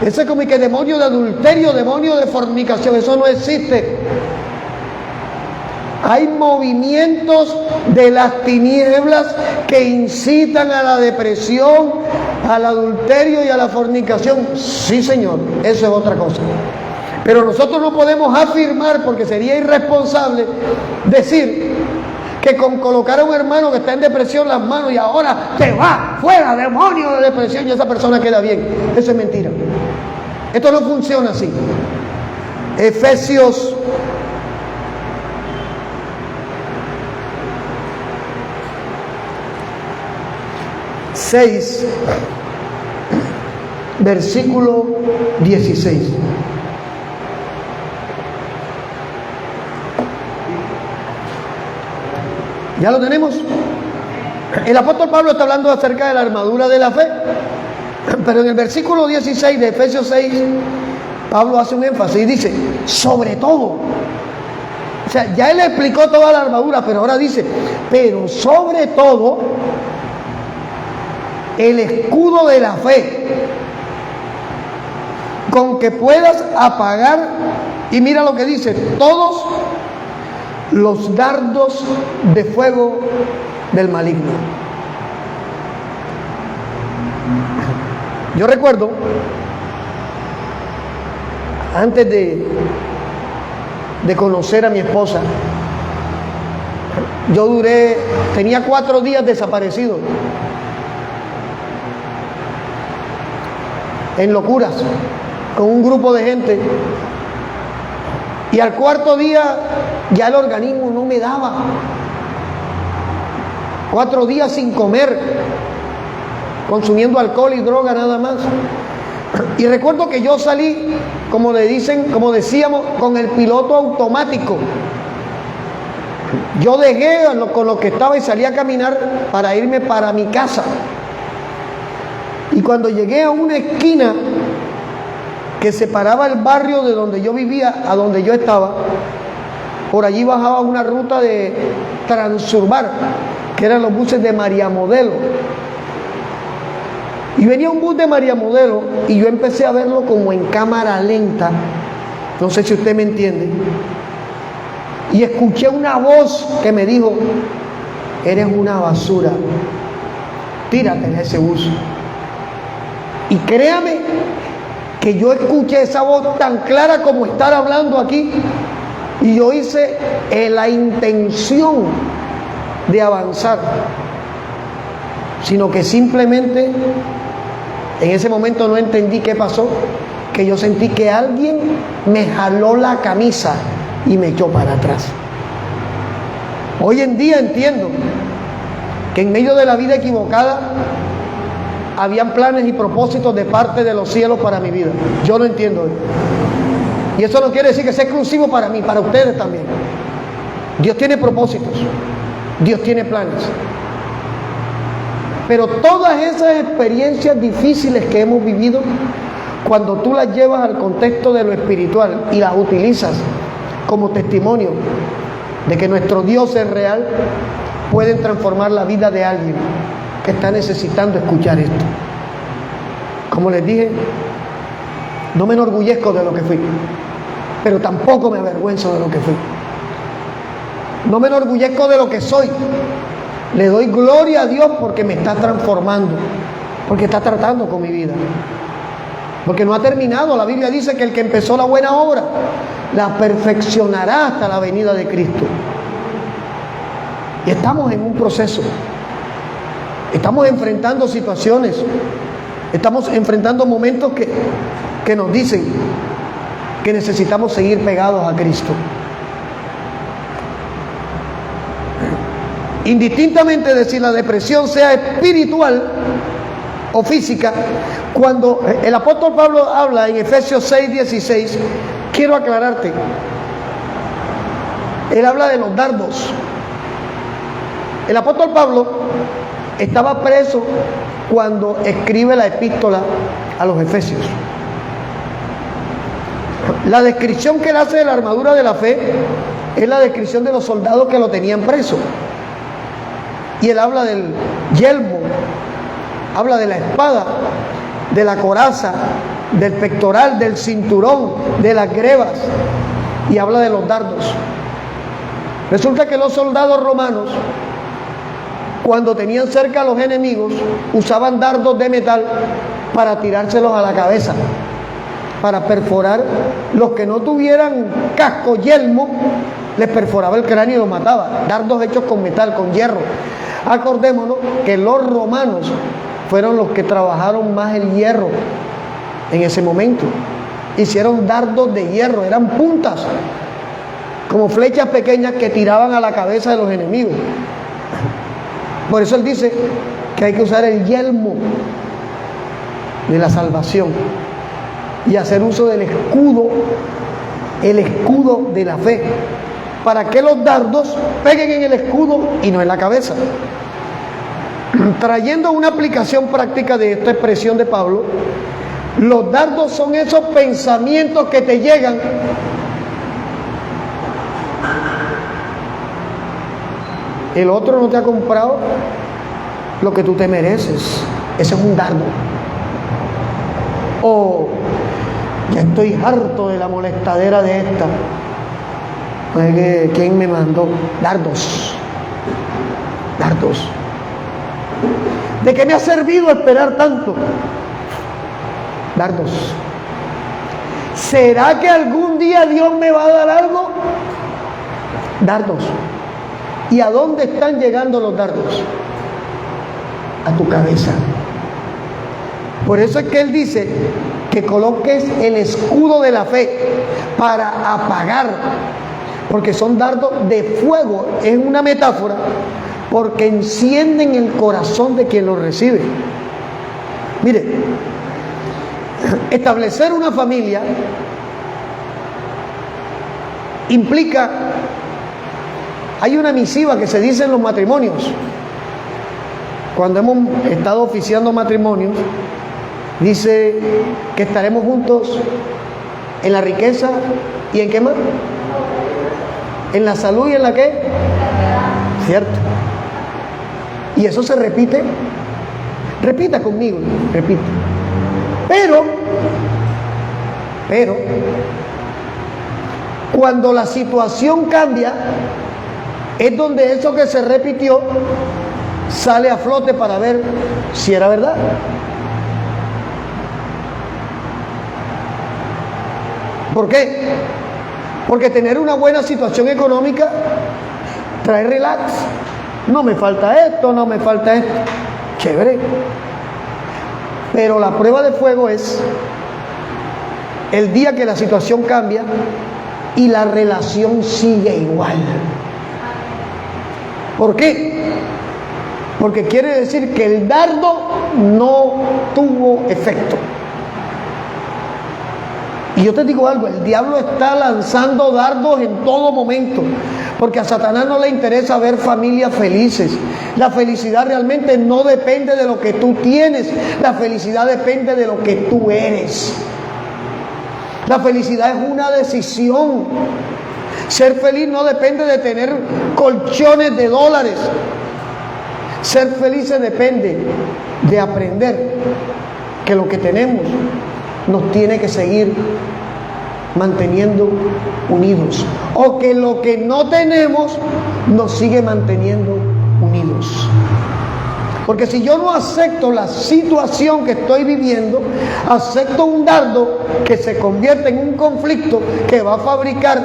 Speaker 1: Ese es como que demonio de adulterio, demonio de fornicación, eso no existe. Hay movimientos de las tinieblas que incitan a la depresión, al adulterio y a la fornicación. Sí, Señor, eso es otra cosa. Pero nosotros no podemos afirmar, porque sería irresponsable decir que con colocar a un hermano que está en depresión las manos y ahora te va fuera, demonio de depresión, y esa persona queda bien. Eso es mentira. Esto no funciona así. Efesios 6, versículo 16. ¿Ya lo tenemos? El apóstol Pablo está hablando acerca de la armadura de la fe, pero en el versículo 16 de Efesios 6, Pablo hace un énfasis y dice, sobre todo. O sea, ya él explicó toda la armadura, pero ahora dice, pero sobre todo, el escudo de la fe, con que puedas apagar, y mira lo que dice, todos los dardos de fuego del maligno. Yo recuerdo, antes de conocer a mi esposa, yo tenía 4 días desaparecido. en locuras con un grupo de gente. Y al cuarto día ya el organismo no me daba. 4 días sin comer, consumiendo alcohol y droga nada más. Y recuerdo que yo salí, como decíamos, con el piloto automático. Yo dejé con lo que estaba y salí a caminar para irme para mi casa. Y cuando llegué a una esquina que separaba el barrio de donde yo vivía a donde yo estaba, por allí bajaba una ruta de Transurbar, que eran los buses de María Modelo. Y venía un bus de María Modelo y yo empecé a verlo como en cámara lenta. No sé si usted me entiende. Y escuché una voz que me dijo: eres una basura, tírate en ese bus. Y créame que yo escuché esa voz tan clara como estar hablando aquí, y yo hice la intención de avanzar, sino que simplemente en ese momento no entendí qué pasó, que yo sentí que alguien me jaló la camisa y me echó para atrás. Hoy en día entiendo que en medio de la vida equivocada habían planes y propósitos de parte de los cielos para mi vida. Yo lo entiendo hoy. Y eso no quiere decir que sea exclusivo para mí, para ustedes también. Dios tiene propósitos, Dios tiene planes. Pero todas esas experiencias difíciles que hemos vivido, cuando tú las llevas al contexto de lo espiritual y las utilizas como testimonio de que nuestro Dios es real, pueden transformar la vida de alguien que está necesitando escuchar esto. Como les dije, no me enorgullezco de lo que fui, pero tampoco me avergüenzo de lo que fui. No me enorgullezco de lo que soy. Le doy gloria a Dios porque me está transformando, porque está tratando con mi vida, porque no ha terminado. La Biblia dice que el que empezó la buena obra la perfeccionará hasta la venida de Cristo. Y estamos en un proceso. Estamos enfrentando situaciones, estamos enfrentando momentos que nos dicen que necesitamos seguir pegados a Cristo. Indistintamente de si la depresión sea espiritual o física, cuando el apóstol Pablo habla en Efesios 6:16, quiero aclararte, él habla de los dardos. El apóstol Pablo estaba preso cuando escribe la epístola a los Efesios. La descripción que él hace de la armadura de la fe es la descripción de los soldados que lo tenían preso. Y él habla del yelmo, habla de la espada, de la coraza, del pectoral, del cinturón, de las grebas, y habla de los dardos. Resulta que los soldados romanos, cuando tenían cerca a los enemigos, usaban dardos de metal para tirárselos a la cabeza, para perforar. Los que no tuvieran casco, yelmo, les perforaba el cráneo y los mataba. Dardos hechos con metal, con hierro. Acordémonos que los romanos fueron los que trabajaron más el hierro en ese momento. Hicieron dardos de hierro, eran puntas, como flechas pequeñas que tiraban a la cabeza de los enemigos. Por eso él dice que hay que usar el yelmo de la salvación y hacer uso del escudo, el escudo de la fe, para que los dardos peguen en el escudo y no en la cabeza. Trayendo una aplicación práctica de esta expresión de Pablo, los dardos son esos pensamientos que te llegan el otro no te ha comprado lo que tú te mereces. Ese es un dardo. O ya estoy harto de la molestadera de esta. ¿Quién me mandó? Dardos. Dardos. ¿De qué me ha servido esperar tanto? Dardos. ¿Será que algún día Dios me va a dar algo? Dardos. ¿Y a dónde están llegando los dardos? A tu cabeza. Por eso es que Él dice que coloques el escudo de la fe para apagar, porque son dardos de fuego, es una metáfora, porque encienden el corazón de quien lo recibe. Mire, establecer una familia implica, hay una misiva que se dice en los matrimonios, cuando hemos estado oficiando matrimonios, dice que estaremos juntos en la riqueza y en qué más, en la salud y en la qué, cierto, y eso se repite, repita conmigo, repite, pero cuando la situación cambia, es donde eso que se repitió sale a flote para ver si era verdad. ¿Por qué? Porque tener una buena situación económica trae relax. No me falta esto, no me falta esto. Chévere. Pero la prueba de fuego es el día que la situación cambia y la relación sigue igual. ¿Por qué? Porque quiere decir que el dardo no tuvo efecto. Y yo te digo algo, el diablo está lanzando dardos en todo momento, porque a Satanás no le interesa ver familias felices. La felicidad realmente no depende de lo que tú tienes, la felicidad depende de lo que tú eres. La felicidad es una decisión. Ser feliz no depende de tener colchones de dólares. Ser felices depende de aprender que lo que tenemos nos tiene que seguir manteniendo unidos, o que lo que no tenemos nos sigue manteniendo unidos. Porque si yo no acepto la situación que estoy viviendo, acepto un dardo que se convierte en un conflicto que va a fabricar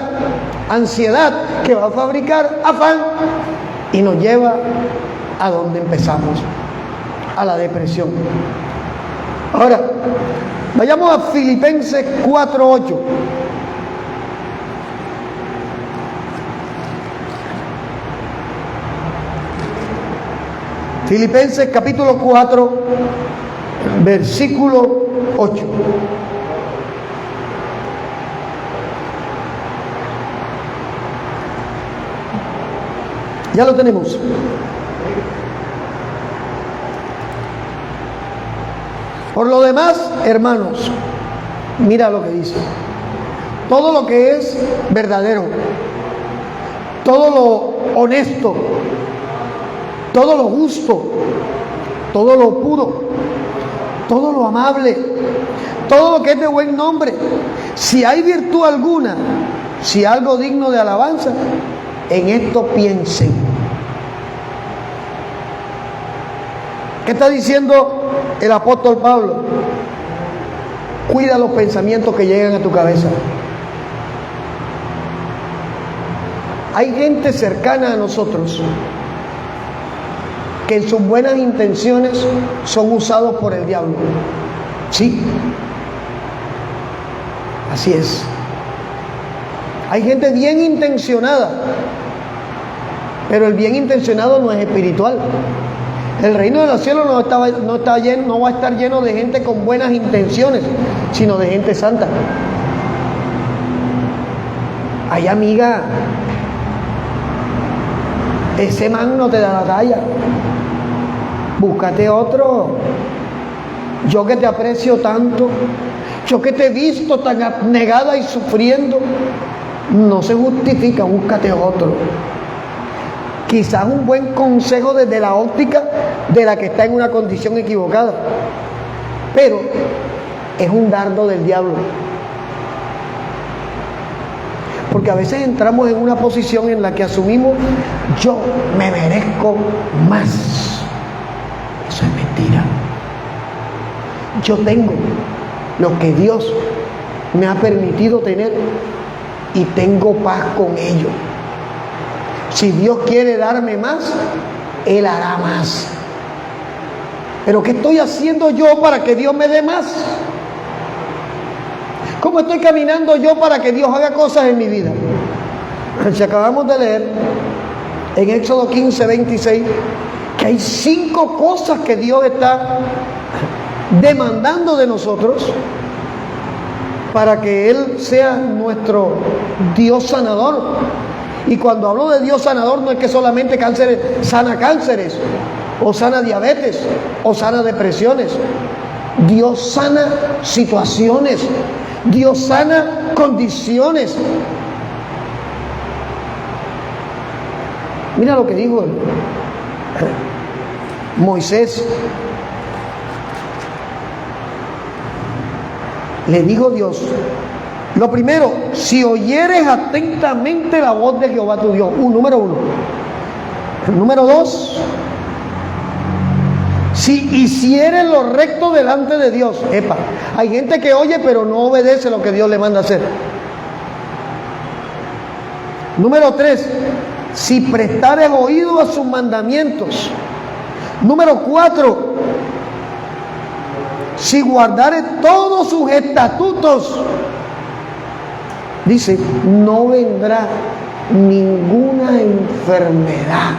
Speaker 1: ansiedad, que va a fabricar afán y nos lleva a donde empezamos, a la depresión. Ahora, vayamos a Filipenses 4:8. Filipenses capítulo 4, versículo 8. Ya lo tenemos. Por lo demás, hermanos, mira lo que dice. Todo lo que es verdadero, todo lo honesto, todo lo justo, todo lo puro, todo lo amable, todo lo que es de buen nombre, si hay virtud alguna, si algo digno de alabanza, en esto piensen. ¿Qué está diciendo el apóstol Pablo? Cuida los pensamientos que llegan a tu cabeza. Hay gente cercana a nosotros que en sus buenas intenciones son usados por el diablo. Sí, así es. Hay gente bien intencionada, pero el bien intencionado no es espiritual. El reino de los cielos no va a estar lleno de gente con buenas intenciones, sino de gente santa. Ay, amiga, ese man no te da la talla. Búscate otro. Yo que te aprecio tanto, yo que te he visto tan abnegada y sufriendo, no se justifica, búscate otro. Quizás un buen consejo desde la óptica de la que está en una condición equivocada, pero es un dardo del diablo. Porque a veces entramos en una posición en la que asumimos, yo me merezco más. Eso es mentira. Yo tengo lo que Dios me ha permitido tener y tengo paz con ello. Si Dios quiere darme más, Él hará más. Pero ¿qué estoy haciendo yo para que Dios me dé más? ¿Cómo estoy caminando yo para que Dios haga cosas en mi vida? Si acabamos de leer en Éxodo 15, 26, que hay 5 cosas que Dios está demandando de nosotros para que Él sea nuestro Dios sanador. Y cuando hablo de Dios sanador, no es que solamente sana cánceres, o sana diabetes, o sana depresiones. Dios sana situaciones, Dios sana condiciones. Mira lo que dijo Moisés. Le dijo Dios, lo primero, si oyeres atentamente la voz de Jehová tu Dios, número 1. Número 2, si hicieres lo recto delante de Dios. Hay gente que oye pero no obedece lo que Dios le manda hacer. Número 3, si prestares oído a sus mandamientos. Número 4, si guardares todos sus estatutos. Dice, no vendrá ninguna enfermedad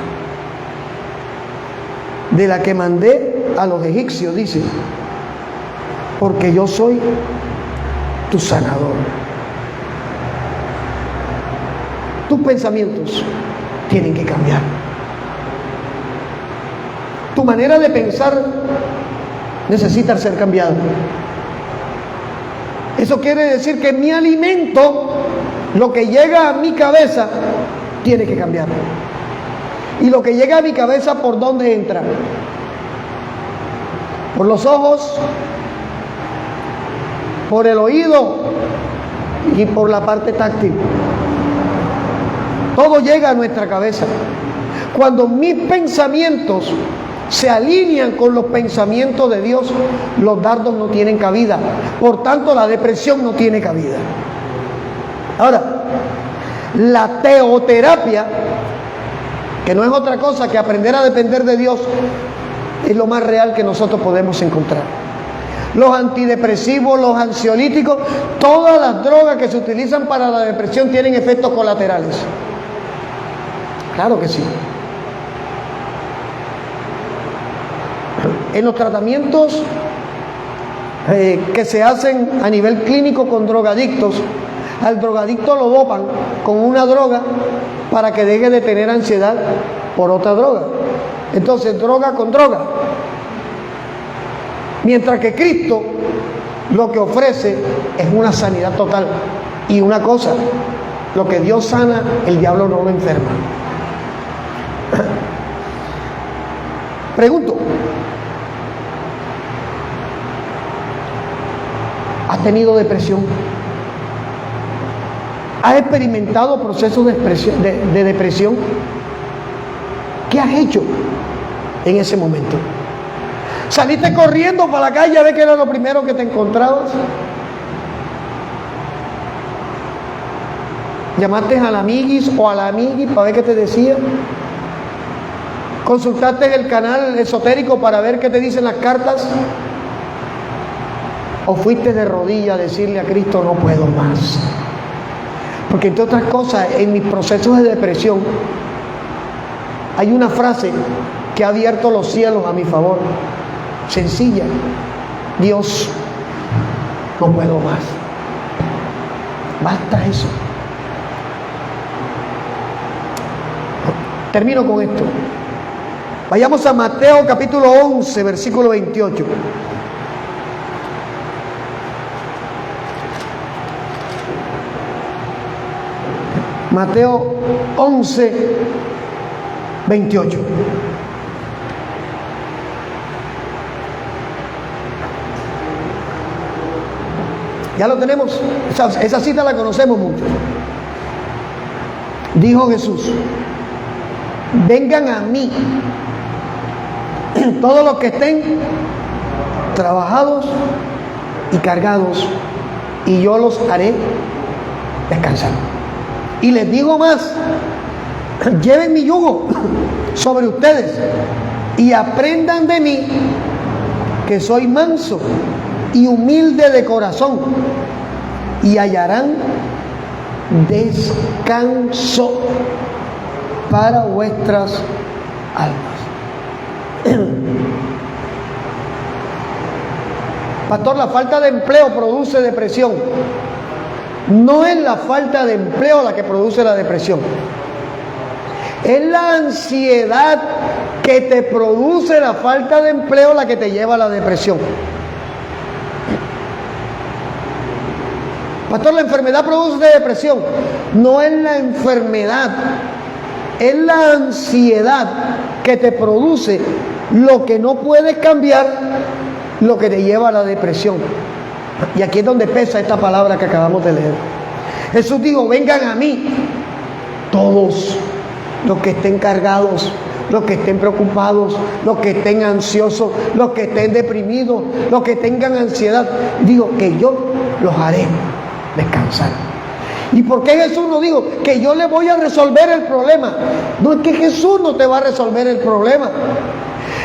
Speaker 1: de la que mandé a los egipcios, dice, porque yo soy tu sanador. Tus pensamientos tienen que cambiar. Tu manera de pensar necesita ser cambiada. Eso quiere decir que mi alimento, lo que llega a mi cabeza, tiene que cambiar. Y lo que llega a mi cabeza, ¿por dónde entra? Por los ojos, por el oído y por la parte táctil. Todo llega a nuestra cabeza. Cuando mis pensamientos se alinean con los pensamientos de Dios, los dardos no tienen cabida. Por tanto, la depresión no tiene cabida. Ahora, la teoterapia, que no es otra cosa que aprender a depender de Dios, es lo más real que nosotros podemos encontrar. Los antidepresivos, los ansiolíticos, todas las drogas que se utilizan para la depresión tienen efectos colaterales. Claro que sí. En los tratamientos que se hacen a nivel clínico con drogadictos, al drogadicto lo dopan con una droga para que deje de tener ansiedad por otra droga. Entonces, droga con droga. Mientras que Cristo lo que ofrece es una sanidad total. Y una cosa, lo que Dios sana, el diablo no lo enferma. Pregunto, ¿has tenido depresión? ¿Has experimentado procesos de depresión? ¿Qué has hecho en ese momento? ¿Saliste corriendo para la calle a ver qué era lo primero que te encontrabas? ¿Llamaste a la amiguis o a la amigui para ver qué te decía? ¿Consultaste el canal esotérico para ver qué te dicen las cartas? ¿O fuiste de rodillas a decirle a Cristo, no puedo más? Porque entre otras cosas, en mis procesos de depresión, hay una frase que ha abierto los cielos a mi favor. Sencilla: Dios, no puedo más. Basta eso. Termino con esto. Vayamos a Mateo capítulo 11, versículo 28. Mateo 11, 28. ¿Ya lo tenemos? Esa cita la conocemos mucho. Dijo Jesús: vengan a mí todos los que estén trabajados y cargados, y yo los haré descansar. Y les digo más: lleven mi yugo sobre ustedes y aprendan de mí, que soy manso y humilde de corazón, y hallarán descanso para vuestras almas. Pastor, la falta de empleo produce depresión. No es la falta de empleo la que produce la depresión. Es la ansiedad que te produce la falta de empleo la que te lleva a la depresión. Pastor, la enfermedad produce depresión. No es la enfermedad, es la ansiedad que te produce lo que no puedes cambiar, lo que te lleva a la depresión. Y aquí es donde pesa esta palabra que acabamos de leer. Jesús dijo: vengan a mí todos los que estén cargados, los que estén preocupados, los que estén ansiosos, los que estén deprimidos, los que tengan ansiedad. Digo que yo los haré descansar. ¿Y por qué Jesús no dijo que yo le voy a resolver el problema? No, es que Jesús no te va a resolver el problema.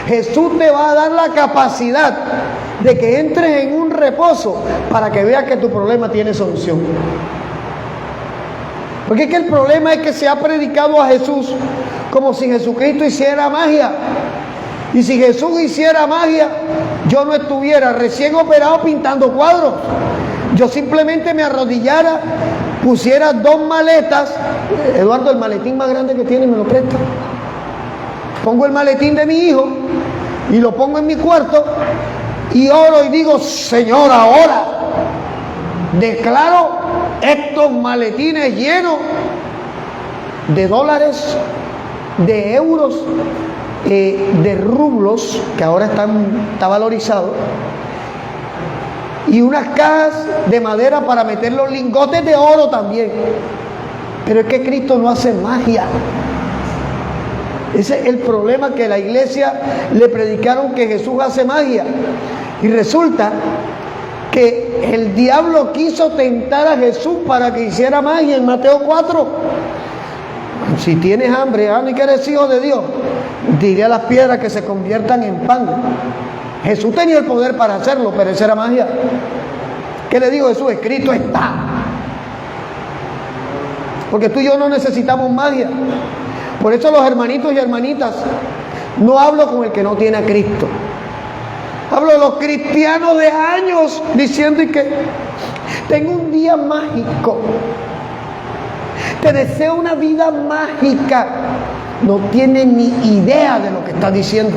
Speaker 1: Jesús te va a dar la capacidad de que entres en un reposo para que veas que tu problema tiene solución. Porque es que el problema es que se ha predicado a Jesús como si Jesucristo hiciera magia. Y si Jesús hiciera magia, yo no estuviera recién operado pintando cuadros. Yo simplemente me arrodillara, pusiera 2 maletas. Eduardo, el maletín más grande que tiene me lo presta. Pongo el maletín de mi hijo y lo pongo en mi cuarto y oro y digo: Señor, ahora declaro estos maletines llenos de dólares, de euros, de rublos, que ahora está valorizado, y unas cajas de madera para meter los lingotes de oro también. Pero es que Cristo no hace magia. Ese es el problema, que la iglesia le predicaron que Jesús hace magia. Y resulta que el diablo quiso tentar a Jesús para que hiciera magia en Mateo 4. Si tienes hambre, y que eres hijo de Dios, dile a las piedras que se conviertan en pan. Jesús tenía el poder para hacerlo, pero esa era magia. ¿Qué le digo Jesús? Escrito está. Porque tú y yo no necesitamos magia. Por eso los hermanitos y hermanitas, no hablo con el que no tiene a Cristo. Hablo de los cristianos de años diciendo que tengo un día mágico. Te deseo una vida mágica. No tiene ni idea de lo que está diciendo.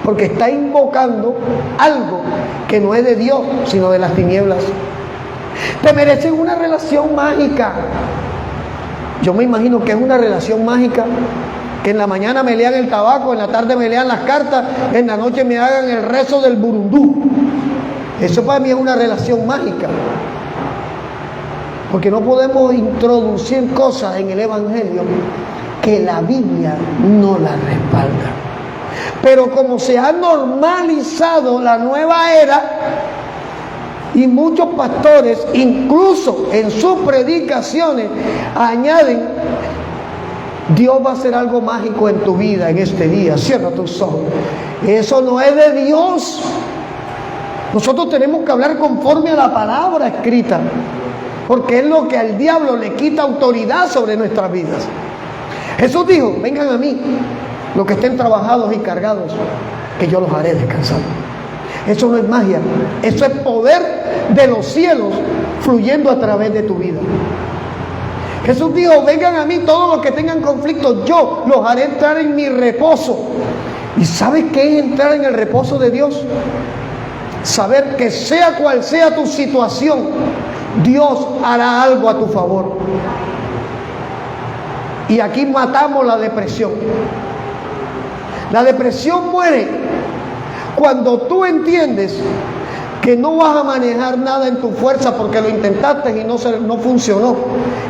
Speaker 1: Porque está invocando algo que no es de Dios, sino de las tinieblas. Te merecen una relación mágica. Yo me imagino que es una relación mágica, que en la mañana me lean el tabaco, en la tarde me lean las cartas, en la noche me hagan el rezo del burundú. Eso para mí es una relación mágica. Porque no podemos introducir cosas en el Evangelio que la Biblia no las respalda. Pero como se ha normalizado la nueva era, y muchos pastores, incluso en sus predicaciones, añaden: Dios va a hacer algo mágico en tu vida en este día. Cierra tus ojos. Eso no es de Dios. Nosotros tenemos que hablar conforme a la palabra escrita, porque es lo que al diablo le quita autoridad sobre nuestras vidas. Jesús dijo: vengan a mí los que estén trabajados y cargados, que yo los haré descansar. Eso no es magia, eso es poder de los cielos fluyendo a través de tu vida. Jesús dijo: vengan a mí todos los que tengan conflictos, yo los haré entrar en mi reposo. ¿Y sabes qué es entrar en el reposo de Dios? Saber que sea cual sea tu situación, Dios hará algo a tu favor. Y aquí matamos la depresión. La depresión muere cuando tú entiendes que no vas a manejar nada en tu fuerza porque lo intentaste y no funcionó.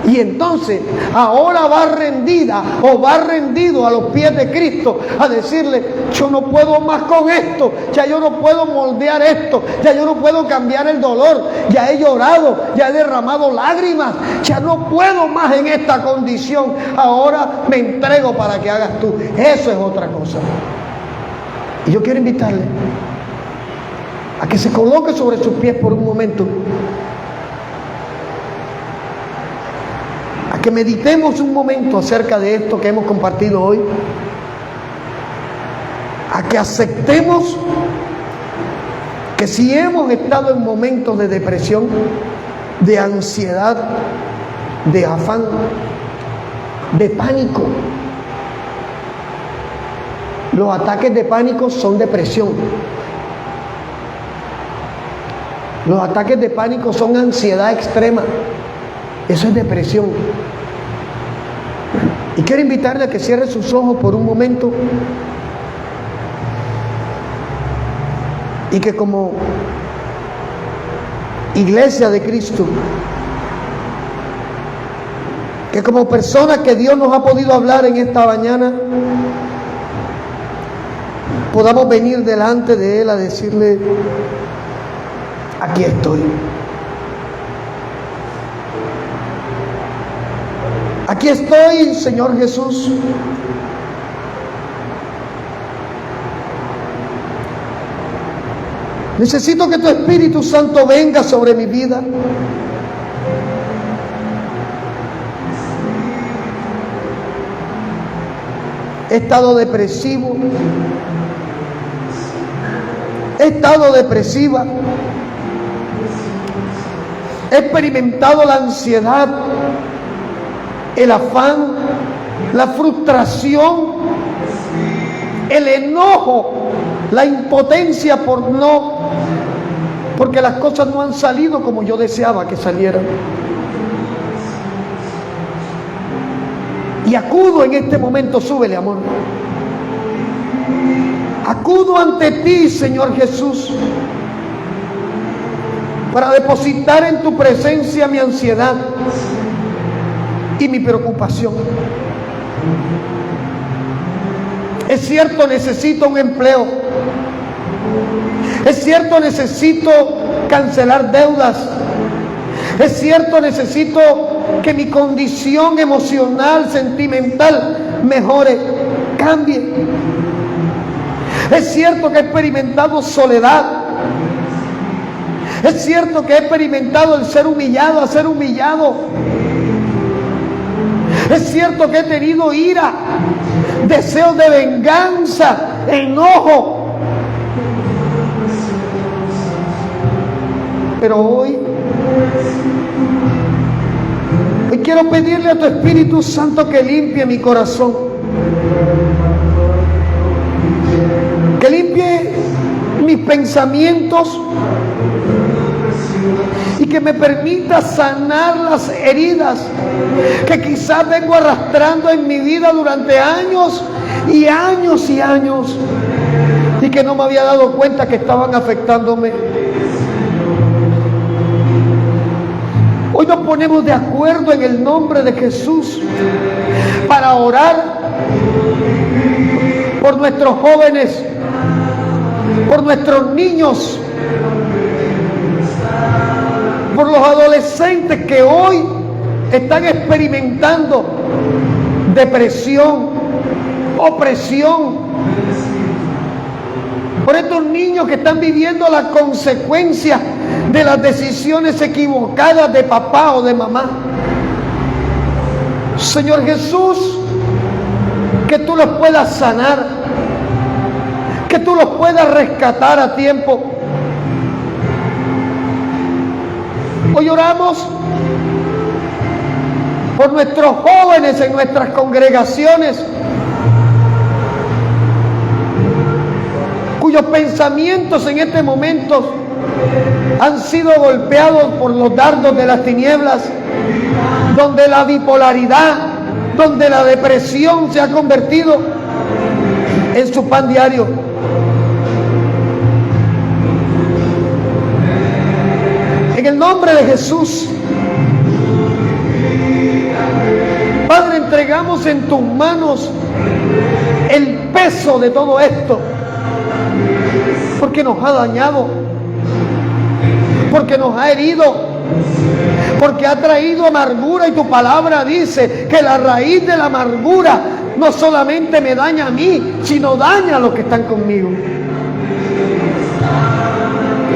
Speaker 1: Y entonces ahora vas rendida o vas rendido a los pies de Cristo a decirle: yo no puedo más con esto, ya yo no puedo moldear esto, ya yo no puedo cambiar el dolor, ya he llorado, ya he derramado lágrimas, ya no puedo más en esta condición, ahora me entrego para que hagas tú. Eso es otra cosa. Y yo quiero invitarle a que se coloque sobre sus pies por un momento, a que meditemos un momento acerca de esto que hemos compartido hoy, a que aceptemos que si hemos estado en momentos de depresión, de ansiedad, de afán, de pánico, los ataques de pánico son depresión. Los ataques de pánico son ansiedad extrema. Eso es depresión. Y quiero invitarle a que cierre sus ojos por un momento y que como iglesia de Cristo, que como personas que Dios nos ha podido hablar en esta mañana, podamos venir delante de Él a decirle: aquí estoy. Aquí estoy, Señor Jesús. Necesito que tu Espíritu Santo venga sobre mi vida. He estado depresivo. He estado depresiva. He experimentado la ansiedad, el afán, la frustración, el enojo, la impotencia porque las cosas no han salido como yo deseaba que salieran. Y acudo en este momento, súbele, amor. Acudo ante ti, Señor Jesús, para depositar en tu presencia mi ansiedad y mi preocupación. Es cierto, necesito un empleo. Es cierto, necesito cancelar deudas. Es cierto, necesito que mi condición emocional, sentimental mejore, cambie. Es cierto que he experimentado soledad. Es cierto que he experimentado el ser humillado, a ser humillado. Es cierto que he tenido ira, deseos de venganza, enojo. Pero hoy quiero pedirle a tu Espíritu Santo que limpie mi corazón, que limpie mis pensamientos y que me permita sanar las heridas que quizás vengo arrastrando en mi vida durante años y años y años, y que no me había dado cuenta que estaban afectándome. Hoy nos ponemos de acuerdo en el nombre de Jesús para orar por nuestros jóvenes, por nuestros niños, por los adolescentes que hoy están experimentando depresión, opresión, por estos niños que están viviendo las consecuencias de las decisiones equivocadas de papá o de mamá. Señor Jesús, que tú los puedas sanar, que tú los puedas rescatar a tiempo. Hoy oramos por nuestros jóvenes en nuestras congregaciones, cuyos pensamientos en este momento han sido golpeados por los dardos de las tinieblas, donde la bipolaridad, donde la depresión se ha convertido en su pan diario. En el nombre de Jesús, Padre, entregamos en tus manos el peso de todo esto, porque nos ha dañado, porque nos ha herido, porque ha traído amargura, y tu palabra dice que la raíz de la amargura no solamente me daña a mí, sino daña a los que están conmigo.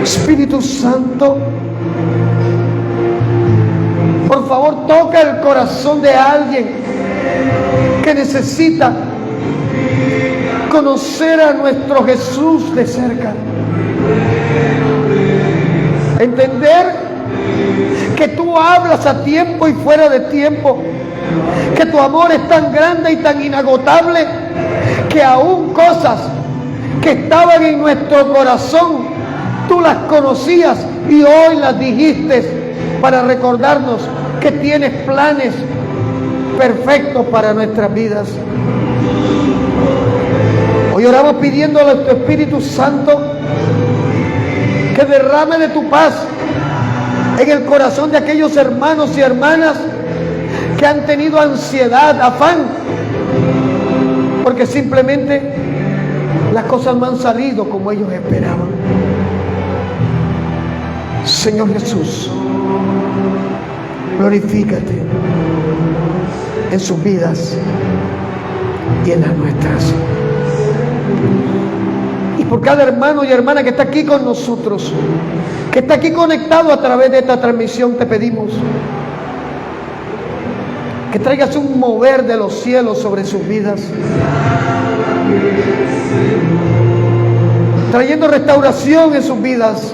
Speaker 1: Espíritu Santo, por favor, toca el corazón de alguien que necesita conocer a nuestro Jesús de cerca. Entender que tú hablas a tiempo y fuera de tiempo, que tu amor es tan grande y tan inagotable que aún cosas que estaban en nuestro corazón tú las conocías y hoy las dijiste para recordarnos que tienes planes perfectos para nuestras vidas. Hoy oramos pidiéndole a tu Espíritu Santo que derrame de tu paz en el corazón de aquellos hermanos y hermanas que han tenido ansiedad, afán, porque simplemente las cosas no han salido como ellos esperaban. Señor Jesús, glorifícate en sus vidas y en las nuestras. Y por cada hermano y hermana que está aquí con nosotros, que está aquí conectado a través de esta transmisión, te pedimos que traigas un mover de los cielos sobre sus vidas, trayendo restauración en sus vidas,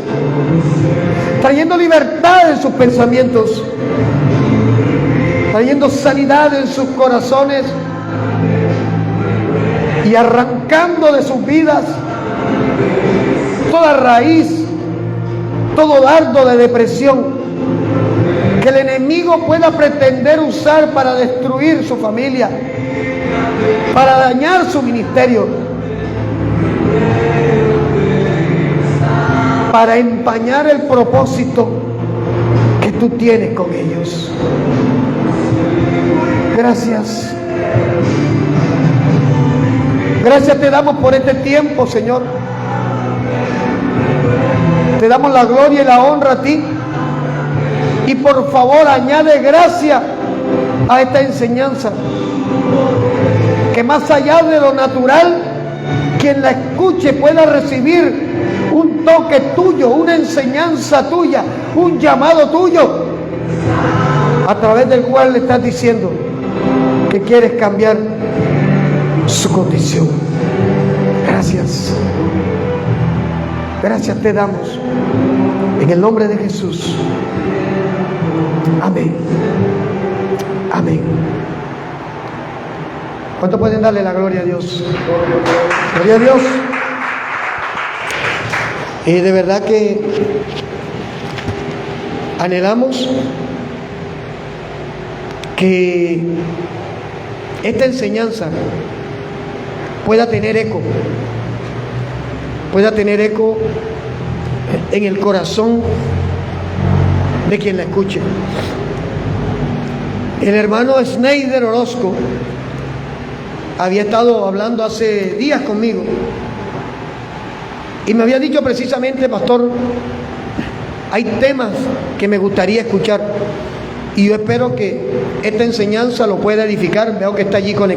Speaker 1: trayendo libertad en sus pensamientos, trayendo sanidad en sus corazones y arrancando de sus vidas toda raíz, todo dardo de depresión que el enemigo pueda pretender usar para destruir su familia, para dañar su ministerio, para empañar el propósito que tú tienes con ellos. Gracias. Gracias te damos por este tiempo, Señor. Te damos la gloria y la honra a ti. Y por favor, añade gracia a esta enseñanza. Que más allá de lo natural, quien la escuche pueda recibir un toque tuyo, una enseñanza tuya, un llamado tuyo, a través del cual le estás diciendo que quieres cambiar su condición. Gracias. Gracias te damos. En el nombre de Jesús. Amén. Amén. ¿Cuánto pueden darle la gloria a Dios? Gloria a Dios. De verdad que anhelamos que esta enseñanza pueda tener eco en el corazón de quien la escuche. El hermano Schneider Orozco había estado hablando hace días conmigo y me había dicho precisamente: pastor, hay temas que me gustaría escuchar y yo espero que esta enseñanza lo pueda edificar. Veo que está allí conectado.